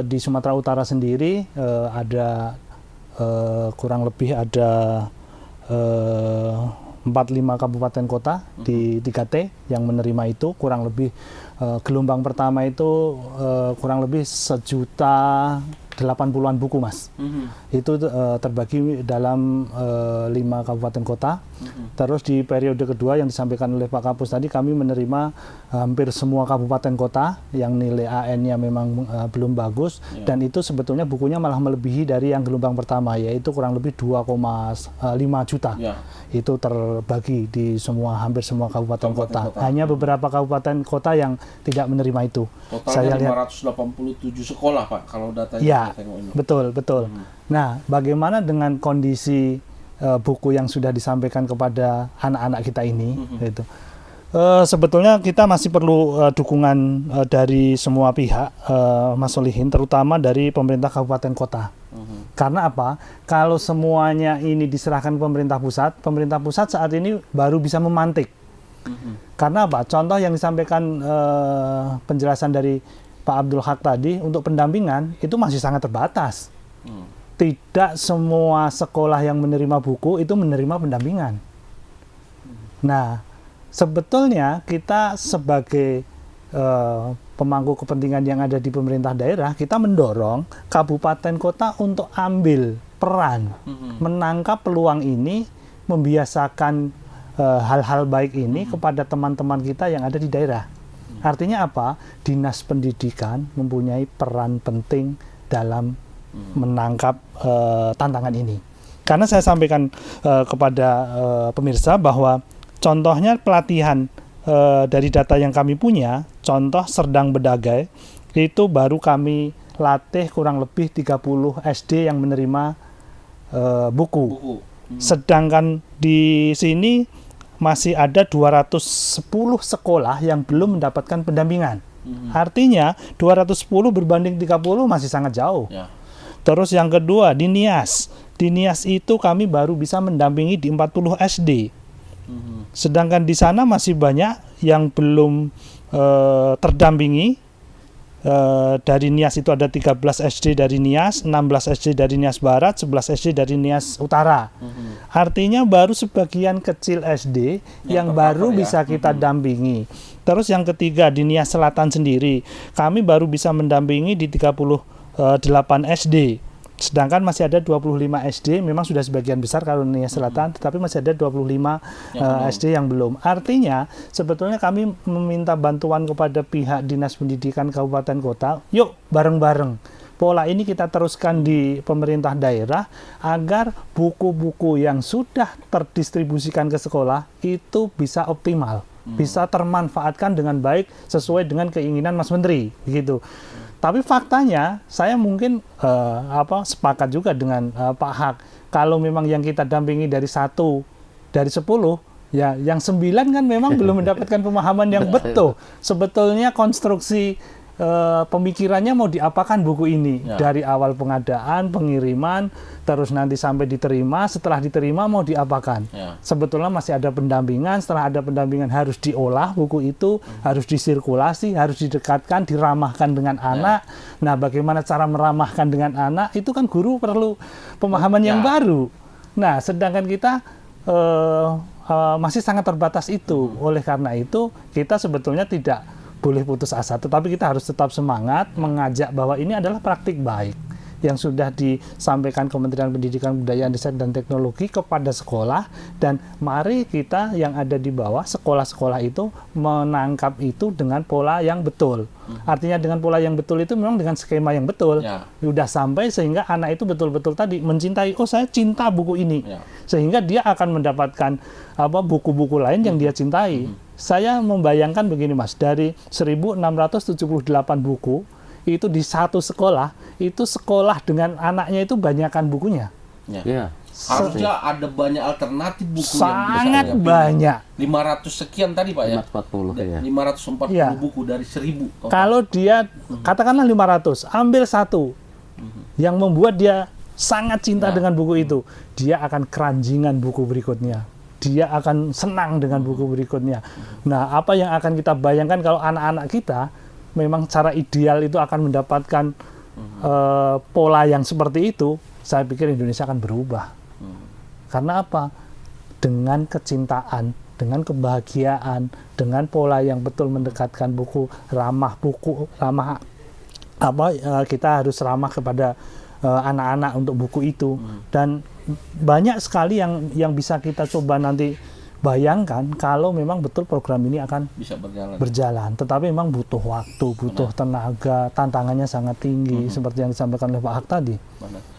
di Sumatera Utara sendiri ada kurang lebih ada 45 kabupaten kota di 3T yang menerima itu, kurang lebih gelombang pertama itu kurang lebih 1.080.000-an buku Mas. Itu terbagi dalam 5 kabupaten kota. Terus di periode kedua yang disampaikan oleh Pak Kapus tadi, kami menerima hampir semua kabupaten kota yang nilai AN-nya memang belum bagus, dan itu sebetulnya bukunya malah melebihi dari yang gelombang pertama, yaitu kurang lebih 2,5 juta. Itu terbagi di hampir semua kabupaten kota. Hanya beberapa kabupaten kota yang tidak menerima itu. Totalnya 587 sekolah Pak kalau datanya ya, kita tengok ini. Betul. Nah, bagaimana dengan kondisi buku yang sudah disampaikan kepada anak-anak kita ini? Gitu. Sebetulnya kita masih perlu dukungan dari semua pihak, Mas Solihin, terutama dari pemerintah kabupaten kota. Karena apa? Kalau semuanya ini diserahkan ke pemerintah pusat saat ini baru bisa memantik. Karena apa? Contoh yang disampaikan penjelasan dari Pak Abdul Haq tadi, untuk pendampingan itu masih sangat terbatas. Tidak semua sekolah yang menerima buku itu menerima pendampingan. Nah, sebetulnya kita sebagai pemangku kepentingan yang ada di pemerintah daerah, kita mendorong kabupaten kota untuk ambil peran, menangkap peluang ini, membiasakan hal-hal baik ini kepada teman-teman kita yang ada di daerah. Artinya apa? Dinas pendidikan mempunyai peran penting dalam menangkap tantangan ini. Karena saya sampaikan kepada pemirsa bahwa contohnya pelatihan dari data yang kami punya, contoh Serdang Bedagai, itu baru kami latih kurang lebih 30 SD yang menerima buku. Sedangkan di sini masih ada 210 sekolah yang belum mendapatkan pendampingan. Artinya 210 berbanding 30 masih sangat jauh. Ya. Terus yang kedua di Nias. Di Nias itu kami baru bisa mendampingi di 40 SD. Sedangkan di sana masih banyak yang belum terdampingi. Dari Nias itu ada 13 SD dari Nias, 16 SD dari Nias Barat, 11 SD dari Nias Utara. Artinya baru sebagian kecil SD yang baru bisa kita dampingi. Terus yang ketiga di Nias Selatan sendiri, kami baru bisa mendampingi di 38 SD. Sedangkan masih ada 25 SD, memang sudah sebagian besar kalau Nias Selatan, tetapi masih ada 25 SD yang belum. Artinya, sebetulnya kami meminta bantuan kepada pihak Dinas Pendidikan Kabupaten Kota, yuk bareng-bareng. Pola ini kita teruskan di pemerintah daerah agar buku-buku yang sudah terdistribusikan ke sekolah itu bisa optimal, bisa termanfaatkan dengan baik sesuai dengan keinginan Mas Menteri, gitu. Tapi faktanya saya mungkin sepakat juga dengan Pak Hak. Kalau memang yang kita dampingi dari 1 dari 10, ya yang 9 kan memang belum mendapatkan pemahaman yang betul. Sebetulnya konstruksi pemikirannya mau diapakan buku ini, dari awal pengadaan, pengiriman, terus nanti sampai diterima, setelah diterima mau diapakan. Sebetulnya masih ada pendampingan, setelah ada pendampingan harus diolah buku itu, harus disirkulasi, harus didekatkan, diramahkan dengan anak. Nah, bagaimana cara meramahkan dengan anak, itu kan guru perlu pemahaman yang baru. Nah, sedangkan kita masih sangat terbatas itu. Oleh karena itu, kita sebetulnya tidak boleh putus asa, tetapi kita harus tetap semangat mengajak bahwa ini adalah praktik baik yang sudah disampaikan Kementerian Pendidikan, Kebudayaan, Riset, dan Teknologi kepada sekolah, dan mari kita yang ada di bawah sekolah-sekolah itu menangkap itu dengan pola yang betul. Artinya dengan pola yang betul itu memang dengan skema yang betul. Sudah sampai sehingga anak itu betul-betul tadi mencintai, oh saya cinta buku ini. Sehingga dia akan mendapatkan buku-buku lain yang dia cintai. Saya membayangkan begini Mas, dari 1678 buku itu di satu sekolah, itu sekolah dengan anaknya itu banyakkan bukunya. Harusnya ada banyak alternatif buku sangat yang banyak. 500 sekian tadi Pak ya. 540 buku dari 1000. Kalau dia katakanlah 500, ambil satu yang membuat dia sangat cinta dengan buku itu, dia akan keranjingan buku berikutnya. Dia akan senang dengan buku berikutnya. Nah, apa yang akan kita bayangkan kalau anak-anak kita memang secara ideal itu akan mendapatkan pola yang seperti itu, saya pikir Indonesia akan berubah. Karena apa? Dengan kecintaan, dengan kebahagiaan, dengan pola yang betul mendekatkan buku, kita harus ramah kepada anak-anak untuk buku itu. Dan banyak sekali yang bisa kita coba nanti bayangkan kalau memang betul program ini akan bisa berjalan. Tetapi memang butuh waktu, butuh tenaga, tantangannya sangat tinggi seperti yang disampaikan oleh Pak Hak tadi.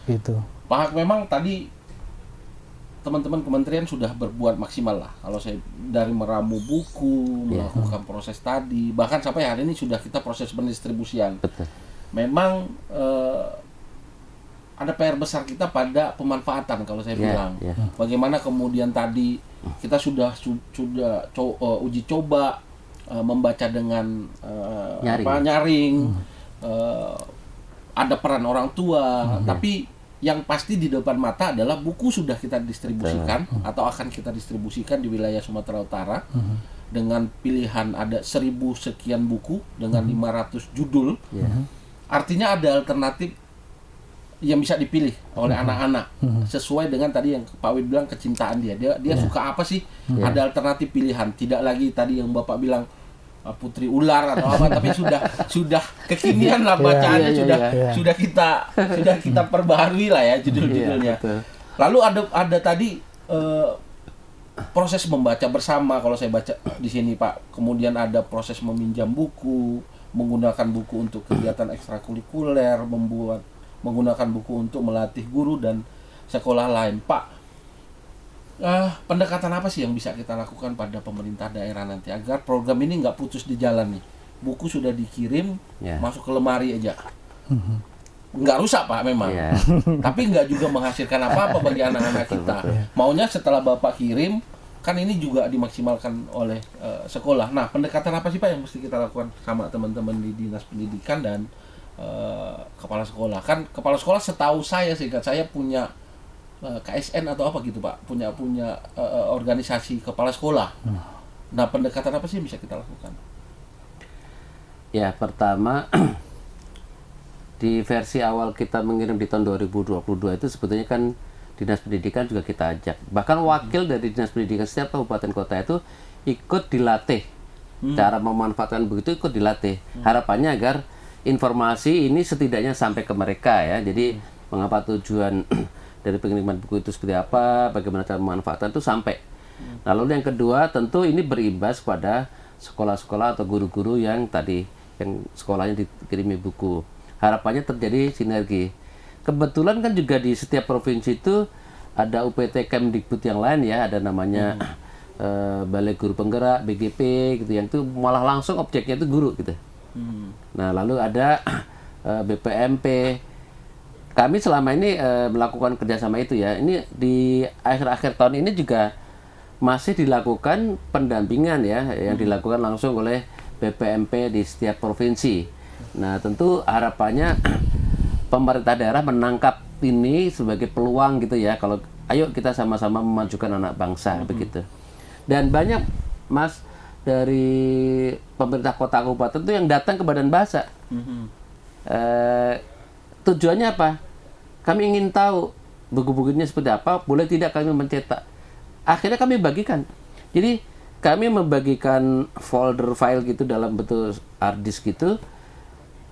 Gitu. Pak Hak, memang tadi teman-teman kementerian sudah berbuat maksimal lah. Kalau saya dari meramu buku, melakukan proses tadi, bahkan sampai hari ini sudah kita proses pendistribusian. Memang ada PR besar kita pada pemanfaatan kalau saya bilang. Bagaimana kemudian tadi kita sudah uji coba membaca dengan nyaring, ada peran orang tua, tapi yang pasti di depan mata adalah buku sudah kita distribusikan atau akan kita distribusikan di wilayah Sumatera Utara dengan pilihan ada 1000 sekian buku dengan 500 judul. Artinya ada alternatif yang bisa dipilih oleh anak-anak sesuai dengan tadi yang Pak Wid bilang, kecintaan dia suka apa sih. Ada alternatif pilihan, tidak lagi tadi yang Bapak bilang Putri Ular atau apa, tapi sudah kekinian lah bacaannya, sudah kita perbaharui lah ya judul-judulnya. Lalu ada tadi proses membaca bersama kalau saya baca di sini Pak, kemudian ada proses meminjam buku, menggunakan buku untuk kegiatan ekstrakurikuler, menggunakan buku untuk melatih guru dan sekolah lain. Pak, pendekatan apa sih yang bisa kita lakukan pada pemerintah daerah nanti agar program ini nggak putus di jalan nih? Buku sudah dikirim, masuk ke lemari aja. nggak rusak Pak memang, tapi nggak juga menghasilkan apa-apa bagi anak-anak kita. Maunya setelah Bapak kirim, kan ini juga dimaksimalkan oleh sekolah. Nah, pendekatan apa sih Pak yang mesti kita lakukan sama teman-teman di Dinas Pendidikan dan kepala sekolah? Kan kepala sekolah setahu saya, seingat saya punya KSN atau apa gitu Pak, punya organisasi kepala sekolah. Nah, pendekatan apa sih yang bisa kita lakukan? Ya, pertama di versi awal kita mengirim di tahun 2022 itu sebetulnya kan Dinas Pendidikan juga kita ajak. Bahkan wakil dari Dinas Pendidikan setiap kabupaten kota itu ikut dilatih. Cara memanfaatkan buku itu ikut dilatih. Harapannya agar informasi ini setidaknya sampai ke mereka ya. Jadi mengapa tujuan dari pengiriman buku itu seperti apa, bagaimana cara memanfaatkan itu sampai. Nah, lalu yang kedua tentu ini berimbas pada sekolah-sekolah atau guru-guru yang tadi yang sekolahnya dikirimi buku. Harapannya terjadi sinergi. Kebetulan kan juga di setiap provinsi itu ada UPT Kemdikbud yang lain ya, ada namanya Balai Guru Penggerak, BGP gitu, yang itu malah langsung objeknya itu guru gitu. Nah, lalu ada BPMP. Kami selama ini melakukan kerjasama itu ya. Ini di akhir-akhir tahun ini juga masih dilakukan pendampingan ya, yang dilakukan langsung oleh BPMP di setiap provinsi. Nah, tentu harapannya pemerintah daerah menangkap ini sebagai peluang gitu ya, kalau ayo kita sama-sama memajukan anak bangsa begitu. Dan banyak Mas dari pemerintah kota kabupaten itu yang datang ke Badan Bahasa. Tujuannya apa? Kami ingin tahu buku-bukunya seperti apa, boleh tidak kami mencetak. Akhirnya kami bagikan. Jadi kami membagikan folder file gitu dalam bentuk hard disk gitu.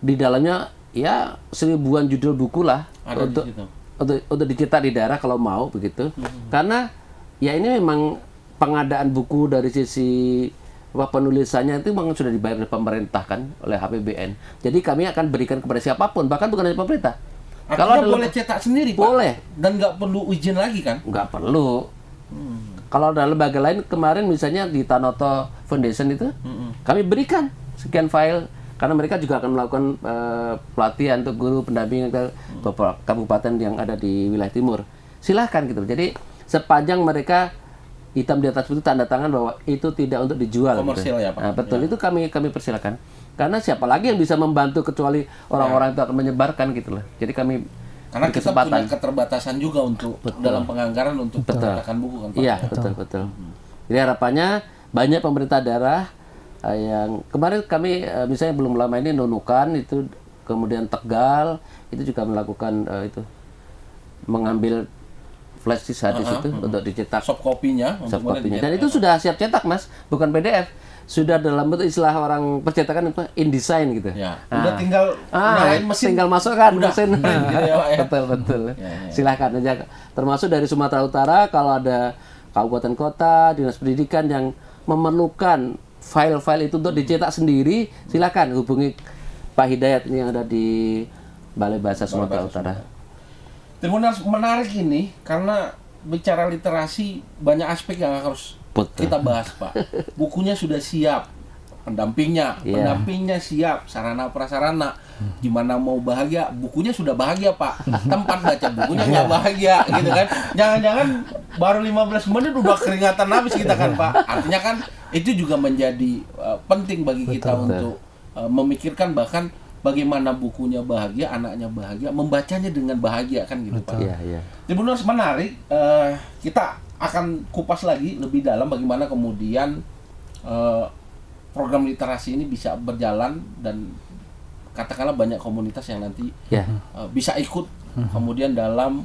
Di dalamnya ya 1000-an judul buku lah untuk dicetak di daerah kalau mau begitu. Karena ya ini memang pengadaan buku dari sisi penulisannya itu memang sudah dibayar oleh pemerintah kan, oleh APBN. Jadi kami akan berikan kepada siapapun, bahkan bukan hanya pemerintah. Kalau boleh cetak sendiri Pak? Boleh. Dan nggak perlu izin lagi kan? Nggak perlu. Kalau ada lembaga lain kemarin misalnya di Tanoto Foundation itu, kami berikan sekian file. Karena mereka juga akan melakukan pelatihan untuk guru pendampingan ke beberapa kabupaten yang ada di wilayah timur. Silahkan gitu. Jadi sepanjang mereka hitam di atas putih tanda tangan bahwa itu tidak untuk dijual. Komersil gitu. ya Pak? Nah, betul, itu kami persilakan. Karena siapa lagi yang bisa membantu kecuali orang-orang itu akan menyebarkan gitu loh. Jadi kami karena kita punya keterbatasan juga untuk dalam penganggaran untuk pencetakan buku kan Pak? Iya, betul. Jadi harapannya banyak pemerintah daerah yang kemarin kami misalnya belum lama ini Nunukan itu, kemudian Tegal itu juga melakukan itu mengambil flash disk hadis itu untuk dicetak soft copy-nya dan itu sudah siap cetak Mas, bukan PDF, sudah dalam bentuk istilah orang percetakan apa InDesign gitu ya. Udah tinggal mesin, tinggal masukkan mesin ya. betul. Silahkan aja, termasuk dari Sumatera Utara kalau ada kabupaten kota Dinas Pendidikan yang memerlukan file-file itu untuk dicetak sendiri, silakan hubungi Pak Hidayat ini yang ada di Balai Bahasa Sumatera Utara. Tribuners, menarik ini karena bicara literasi banyak aspek yang harus kita bahas Pak. Bukunya sudah siap, pendampingnya siap, sarana prasarana. Gimana mau bahagia, bukunya sudah bahagia Pak. Tempat baca bukunya nggak bahagia gitu kan. Jangan-jangan baru 15 menit udah keringatan habis kita kan Pak. Artinya kan itu juga menjadi penting bagi kita untuk memikirkan bahkan bagaimana bukunya bahagia, anaknya bahagia, membacanya dengan bahagia kan gitu Pak. Tribuners, menarik. Kita akan kupas lagi lebih dalam bagaimana kemudian program literasi ini bisa berjalan dan katakanlah banyak komunitas yang nanti bisa ikut kemudian dalam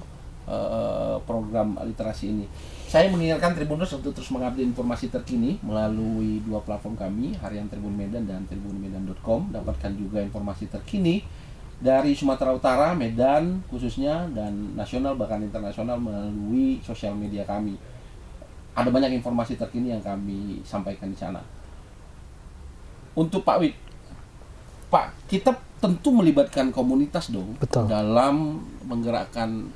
program literasi ini. Saya mengingatkan Tribuners untuk terus mengupdate informasi terkini melalui dua platform kami, Harian Tribun Medan dan tribunmedan.com. Dapatkan juga informasi terkini dari Sumatera Utara, Medan khususnya, dan nasional bahkan internasional melalui sosial media kami. Ada banyak informasi terkini yang kami sampaikan di sana. Untuk Pak Wid, Pak, kita tentu melibatkan komunitas dong. Betul. Dalam menggerakkan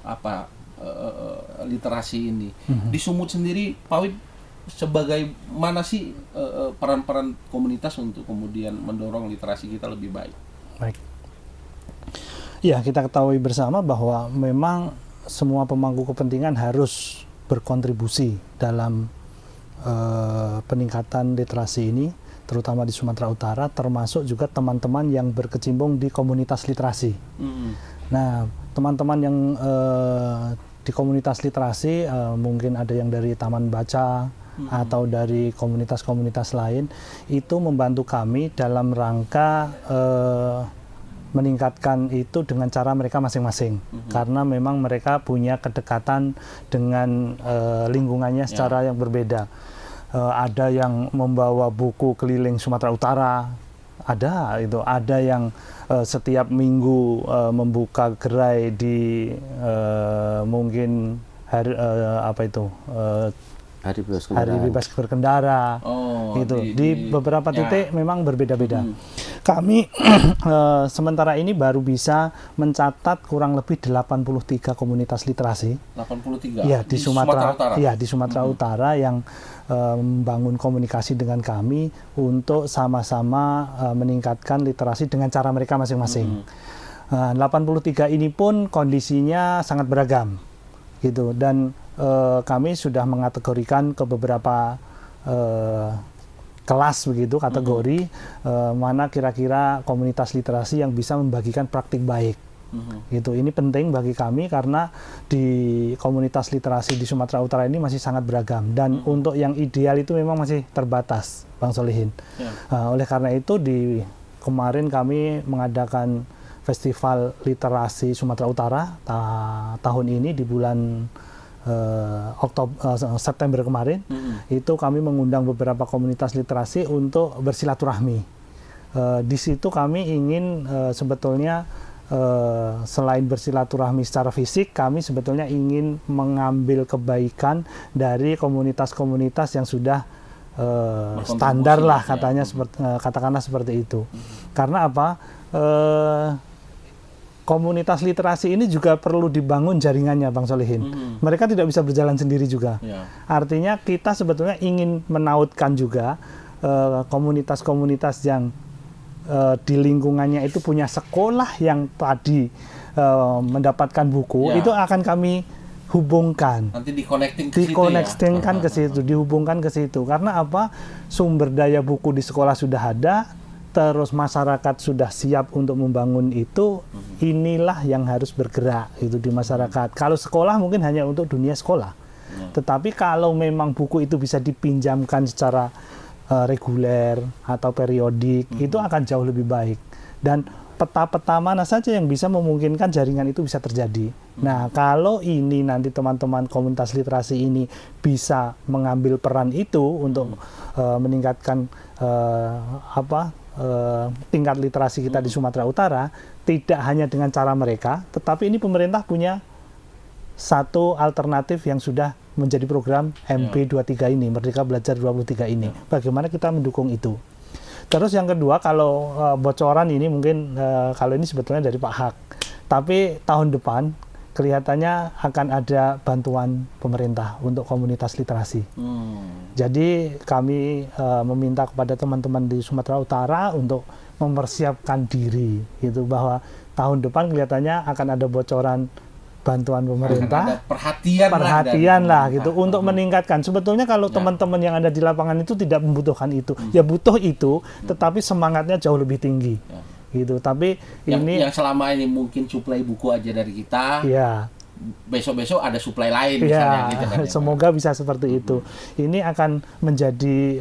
literasi ini. Di Sumut sendiri, Pak Wid, sebagai mana sih peran-peran komunitas untuk kemudian mendorong literasi kita lebih baik? Baik. Ya, kita ketahui bersama bahwa memang semua pemangku kepentingan harus berkontribusi dalam peningkatan literasi ini, terutama di Sumatera Utara, termasuk juga teman-teman yang berkecimpung di komunitas literasi. Nah, teman-teman yang di komunitas literasi, mungkin ada yang dari Taman Baca atau dari komunitas-komunitas lain, itu membantu kami dalam rangka meningkatkan itu dengan cara mereka masing-masing. Karena memang mereka punya kedekatan dengan lingkungannya secara yang berbeda. Ada yang membawa buku keliling Sumatera Utara, ada yang setiap minggu membuka gerai di mungkin hari Hari Bebas Berkendara. Di beberapa titik memang berbeda-beda. Kami sementara ini baru bisa mencatat kurang lebih 83 komunitas literasi. 83. Ya, di Sumatera Utara. Ya, di Sumatera Utara yang membangun komunikasi dengan kami untuk sama-sama meningkatkan literasi dengan cara mereka masing-masing. 83 ini pun kondisinya sangat beragam gitu, dan kami sudah mengategorikan ke beberapa kelas begitu, kategori mana kira-kira komunitas literasi yang bisa membagikan praktik baik. Gitu. Ini penting bagi kami karena di komunitas literasi di Sumatera Utara ini masih sangat beragam, dan untuk yang ideal itu memang masih terbatas, Bang Solihin. Oleh karena itu kemarin kami mengadakan Festival Literasi Sumatera Utara tahun ini di bulan September kemarin. Itu kami mengundang beberapa komunitas literasi untuk bersilaturahmi. Di situ kami ingin sebetulnya selain bersilaturahmi secara fisik, kami sebetulnya ingin mengambil kebaikan dari komunitas-komunitas yang sudah standar lah katanya, katakanlah seperti itu. Karena apa? Komunitas literasi ini juga perlu dibangun jaringannya, Bang Solihin. Mereka tidak bisa berjalan sendiri juga. Artinya kita sebetulnya ingin menautkan juga komunitas-komunitas yang di lingkungannya itu punya sekolah yang tadi mendapatkan buku, itu akan kami hubungkan. Nanti dikoneksikan ke situ, dihubungkan ke situ. Karena apa? Sumber daya buku di sekolah sudah ada, terus masyarakat sudah siap untuk membangun itu. Inilah yang harus bergerak itu di masyarakat. Kalau sekolah mungkin hanya untuk dunia sekolah. Tetapi kalau memang buku itu bisa dipinjamkan secara reguler atau periodik, itu akan jauh lebih baik. Dan peta-peta mana saja yang bisa memungkinkan jaringan itu bisa terjadi. Nah, kalau ini nanti teman-teman komunitas literasi ini bisa mengambil peran itu untuk meningkatkan tingkat literasi kita di Sumatera Utara, tidak hanya dengan cara mereka, tetapi ini pemerintah punya satu alternatif yang sudah menjadi program MP23 ini, Merdeka Belajar 23 ini. Bagaimana kita mendukung itu? Terus yang kedua, kalau bocoran ini mungkin kalau ini sebetulnya dari Pak Hak, tapi tahun depan kelihatannya akan ada bantuan pemerintah untuk komunitas literasi. Jadi kami meminta kepada teman-teman di Sumatera Utara untuk mempersiapkan diri, gitu, bahwa tahun depan kelihatannya akan ada bocoran bantuan pemerintah, perhatian lah gitu, untuk meningkatkan. Sebetulnya kalau teman-teman yang ada di lapangan itu tidak membutuhkan itu, ya butuh itu, tetapi semangatnya jauh lebih tinggi, gitu. Tapi yang selama ini mungkin suplai buku aja dari kita, besok-besok ada suplai lain misalnya, gitu kan. Semoga bisa seperti itu. Ini akan menjadi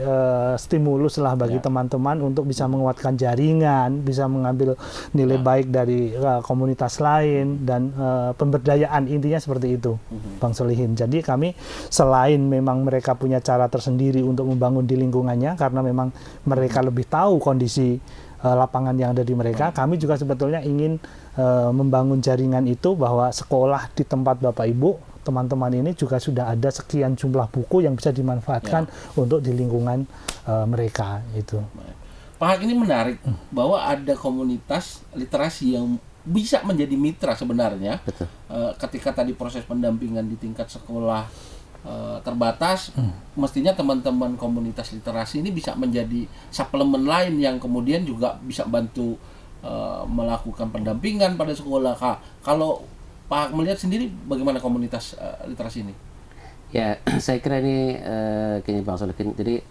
stimulus lah bagi teman-teman untuk bisa menguatkan jaringan, bisa mengambil nilai baik dari komunitas lain, dan pemberdayaan, intinya seperti itu, Bang Solihin. Jadi kami selain memang mereka punya cara tersendiri untuk membangun di lingkungannya, karena memang mereka lebih tahu kondisi lapangan yang ada di mereka, kami juga sebetulnya ingin membangun jaringan itu, bahwa sekolah di tempat Bapak Ibu, teman-teman ini juga sudah ada sekian jumlah buku yang bisa dimanfaatkan untuk di lingkungan mereka itu. Pak Hak, ini menarik bahwa ada komunitas literasi yang bisa menjadi mitra sebenarnya. Ketika tadi proses pendampingan di tingkat sekolah terbatas, mestinya teman-teman komunitas literasi ini bisa menjadi suplemen lain yang kemudian juga bisa bantu melakukan pendampingan pada sekolah. Kalau Pak melihat sendiri bagaimana komunitas literasi ini? Ya, saya kira ini gini Bang Solikin. Jadi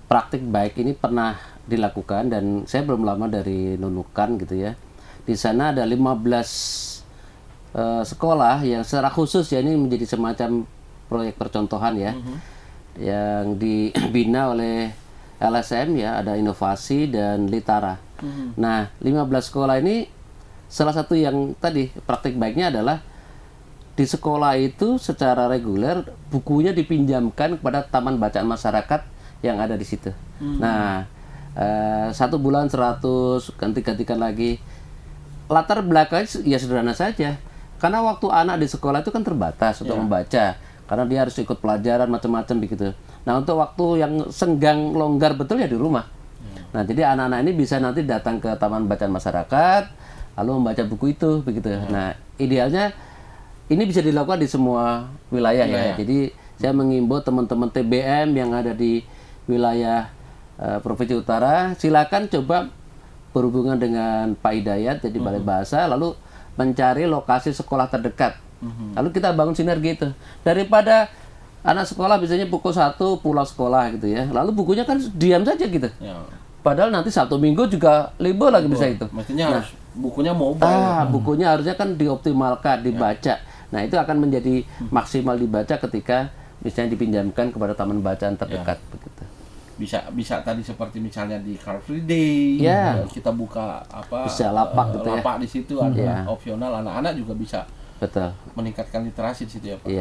praktik baik ini pernah dilakukan dan saya belum lama dari Nunukan gitu ya. Di sana ada 15 sekolah yang secara khusus ya ini menjadi semacam proyek percontohan ya. Yang dibina oleh LSM ya, ada Inovasi dan Litara. Nah, 15 sekolah ini salah satu yang tadi praktik baiknya adalah di sekolah itu secara reguler bukunya dipinjamkan kepada taman bacaan masyarakat yang ada di situ. Nah, 1 bulan 100, ganti-gantikan lagi. Latar belakangnya ya sederhana saja. Karena waktu anak di sekolah itu kan terbatas untuk membaca. Karena dia harus ikut pelajaran macam-macam begitu. Nah, untuk waktu yang senggang longgar betul ya di rumah. Nah, jadi anak-anak ini bisa nanti datang ke taman bacaan masyarakat lalu membaca buku itu begitu. Nah, idealnya ini bisa dilakukan di semua wilayah ya. Jadi saya mengimbau teman-teman TBM yang ada di wilayah Provinsi Utara, silakan coba berhubungan dengan Pak Hidayat jadi Balai Bahasa lalu mencari lokasi sekolah terdekat. Lalu kita bangun sinergi itu. Daripada anak sekolah biasanya pukul 1 pulang sekolah gitu ya. Lalu bukunya kan diam saja gitu. Padahal nanti Sabtu Minggu juga libur lagi bisa itu. Mestinya harus bukunya mobile. Bukunya harusnya kan dioptimalkan, dibaca. Nah, itu akan menjadi maksimal dibaca ketika misalnya dipinjamkan kepada taman bacaan terdekat begitu. Bisa tadi seperti misalnya di Car Free Day, kita buka bisa lapak gitu lapak di situ ada opsional, anak-anak juga bisa meningkatkan literasi di situ ya Pak.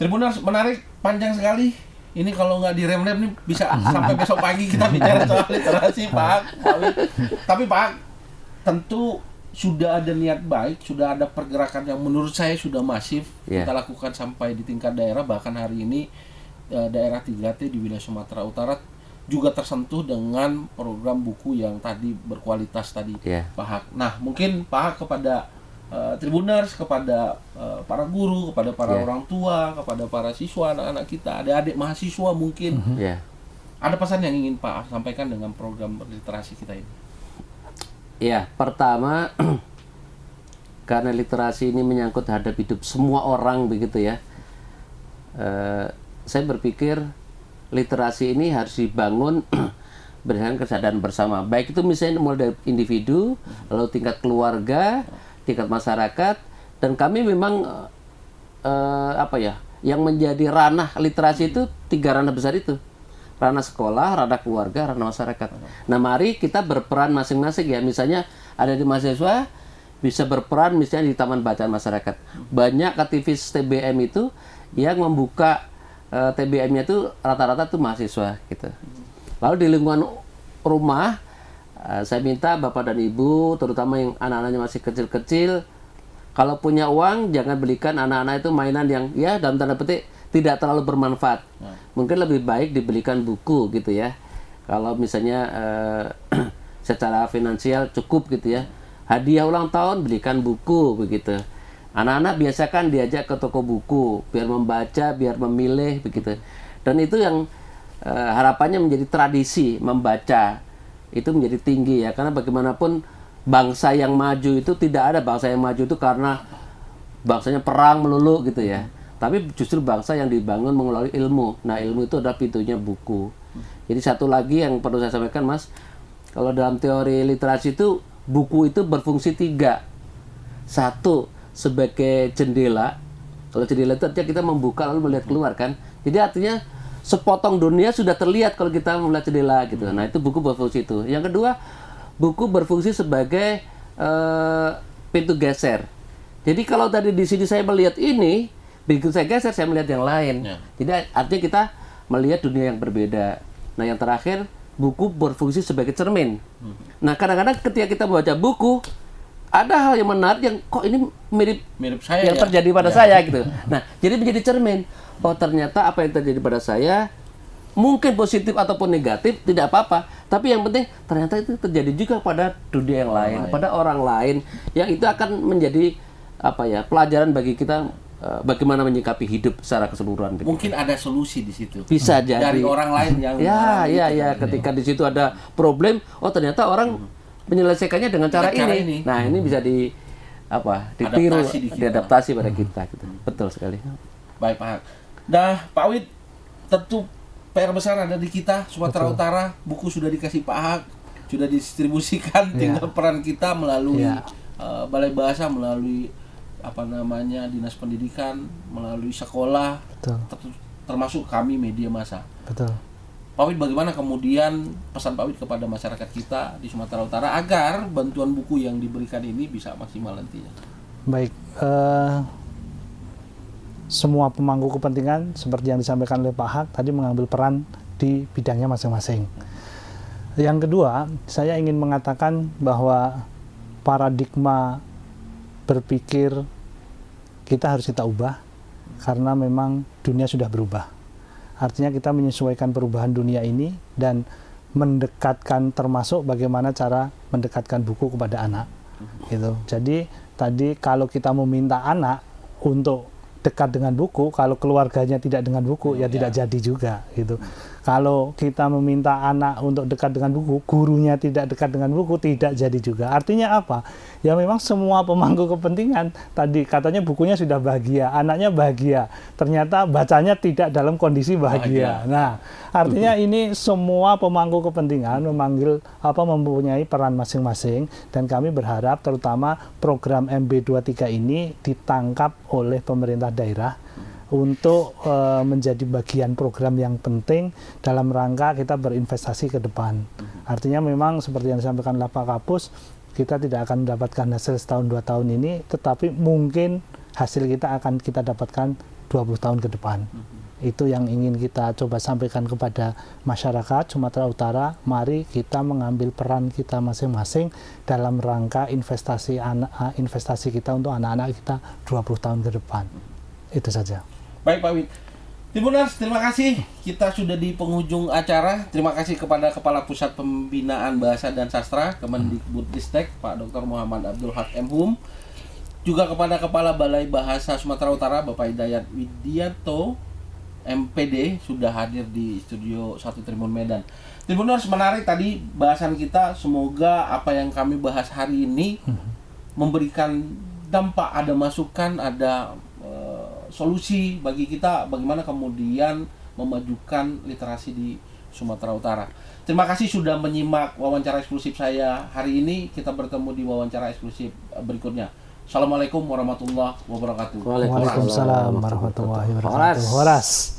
Tribuners, menarik, panjang sekali. Ini kalau nggak direm-rem nih bisa sampai besok pagi kita bicara soal literasi Pak. Tapi Pak, tentu sudah ada niat baik, sudah ada pergerakan yang menurut saya sudah masif kita lakukan sampai di tingkat daerah. Bahkan hari ini daerah 3T di wilayah Sumatera Utara juga tersentuh dengan program buku yang tadi berkualitas tadi Pak Hak. Nah, mungkin Pak Hak kepada Tribuners, kepada para guru, kepada para orang tua, kepada para siswa, anak-anak kita, adik-adik mahasiswa mungkin ada pesan yang ingin Pak sampaikan dengan program literasi kita ini? Ya, pertama karena literasi ini menyangkut hadap hidup semua orang begitu ya. Saya berpikir literasi ini harus dibangun berdasarkan kesadaran bersama. Baik itu misalnya mulai dari individu, lalu tingkat keluarga, tingkat masyarakat, dan kami memang yang menjadi ranah literasi itu 3 ranah besar itu. Ranah sekolah, ranah keluarga, ranah masyarakat. Nah, mari kita berperan masing-masing ya. Misalnya ada di mahasiswa bisa berperan misalnya di taman bacaan masyarakat. Banyak aktivis TBM itu yang membuka TBM-nya itu rata-rata tuh mahasiswa gitu. Lalu di lingkungan rumah saya minta Bapak dan Ibu, terutama yang anak-anaknya masih kecil-kecil, kalau punya uang jangan belikan anak-anak itu mainan yang ya dalam tanda petik tidak terlalu bermanfaat. Mungkin lebih baik dibelikan buku gitu ya. Kalau misalnya secara finansial cukup gitu ya. Hadiah ulang tahun belikan buku begitu. Anak-anak biasakan diajak ke toko buku biar membaca, biar memilih begitu. Dan itu yang harapannya menjadi tradisi membaca. Itu menjadi tinggi ya, karena bagaimanapun bangsa yang maju itu tidak ada bangsa yang maju itu karena bangsanya perang melulu gitu ya, tapi justru bangsa yang dibangun melalui ilmu. Nah, ilmu itu adalah pintunya buku. Jadi satu lagi yang perlu saya sampaikan Mas, kalau dalam teori literasi itu buku itu berfungsi 3. Satu, sebagai jendela. Kalau jendela itu artinya kita membuka lalu melihat keluar kan, jadi artinya sepotong dunia sudah terlihat kalau kita melihat jendela gitu. Nah, itu buku berfungsi itu. Yang kedua, buku berfungsi sebagai pintu geser. Jadi kalau tadi di sini saya melihat ini, begitu saya geser saya melihat yang lain. Jadi artinya kita melihat dunia yang berbeda. Nah, yang terakhir, buku berfungsi sebagai cermin. Nah, kadang-kadang ketika kita membaca buku, ada hal yang menarik yang kok ini mirip saya yang terjadi pada saya gitu. Nah, jadi menjadi cermin. Oh, ternyata apa yang terjadi pada saya mungkin positif ataupun negatif tidak apa-apa, tapi yang penting ternyata itu terjadi juga pada dunia yang lain, pada orang lain, yang itu akan menjadi pelajaran bagi kita bagaimana menyikapi hidup secara keseluruhan. Mungkin ada solusi di situ. Bisa jadi dari orang lain yang ketika di situ ada problem, oh ternyata orang menyelesaikannya dengan cara ini. Nah, ini bisa ditiru, diadaptasi pada kita gitu. Betul sekali. Baik, Pak. Nah, Pak Wid, tentu PR besar ada di kita, Sumatera Utara. Buku sudah dikasih Pak Hak, sudah didistribusikan, tinggal peran kita melalui Balai Bahasa, melalui Dinas Pendidikan, melalui sekolah, termasuk kami media massa. Betul. Pak Wid, bagaimana kemudian pesan Pak Wid kepada masyarakat kita di Sumatera Utara agar bantuan buku yang diberikan ini bisa maksimal nantinya? Baik, semua pemangku kepentingan seperti yang disampaikan oleh Pak Hak tadi mengambil peran di bidangnya masing-masing. Yang kedua, saya ingin mengatakan bahwa paradigma berpikir kita harus kita ubah karena memang dunia sudah berubah. Artinya kita menyesuaikan perubahan dunia ini dan mendekatkan, termasuk bagaimana cara mendekatkan buku kepada anak. Gitu. Jadi tadi kalau kita meminta anak untuk dekat dengan buku, kalau keluarganya tidak dengan buku, ya tidak jadi juga. Gitu. Kalau kita meminta anak untuk dekat dengan buku, gurunya tidak dekat dengan buku, tidak jadi juga. Artinya apa? Ya memang semua pemangku kepentingan, tadi katanya bukunya sudah bahagia, anaknya bahagia, ternyata bacanya tidak dalam kondisi bahagia. Nah, artinya ini semua pemangku kepentingan mempunyai peran masing-masing, dan kami berharap terutama program MB23 ini ditangkap oleh pemerintah daerah untuk menjadi bagian program yang penting dalam rangka kita berinvestasi ke depan. Artinya memang seperti yang disampaikan Pak Kapus, kita tidak akan mendapatkan hasil setahun 2 tahun ini, tetapi mungkin hasil kita akan kita dapatkan 20 tahun ke depan. Itu yang ingin kita coba sampaikan kepada masyarakat Sumatera Utara. Mari kita mengambil peran kita masing-masing dalam rangka investasi kita untuk anak-anak kita 20 tahun ke depan. Itu saja. Baik, Pak Wid. Tribuners, terima kasih. Kita sudah di penghujung acara. Terima kasih kepada Kepala Pusat Pembinaan Bahasa dan Sastra Kemendikbudristek, Pak Dr. Muhammad Abdul Haq M.Hum. Juga kepada Kepala Balai Bahasa Sumatera Utara, Bapak Hidayat Widianto, MPD, sudah hadir di studio 1 Tribun Medan. Tribuners, menarik tadi bahasan kita. Semoga apa yang kami bahas hari ini memberikan dampak, ada masukan, ada solusi bagi kita bagaimana kemudian memajukan literasi di Sumatera Utara. Terima kasih sudah menyimak wawancara eksklusif saya hari ini. Kita bertemu di wawancara eksklusif berikutnya. Assalamualaikum warahmatullahi wabarakatuh. Waalaikumsalam warahmatullahi wabarakatuh.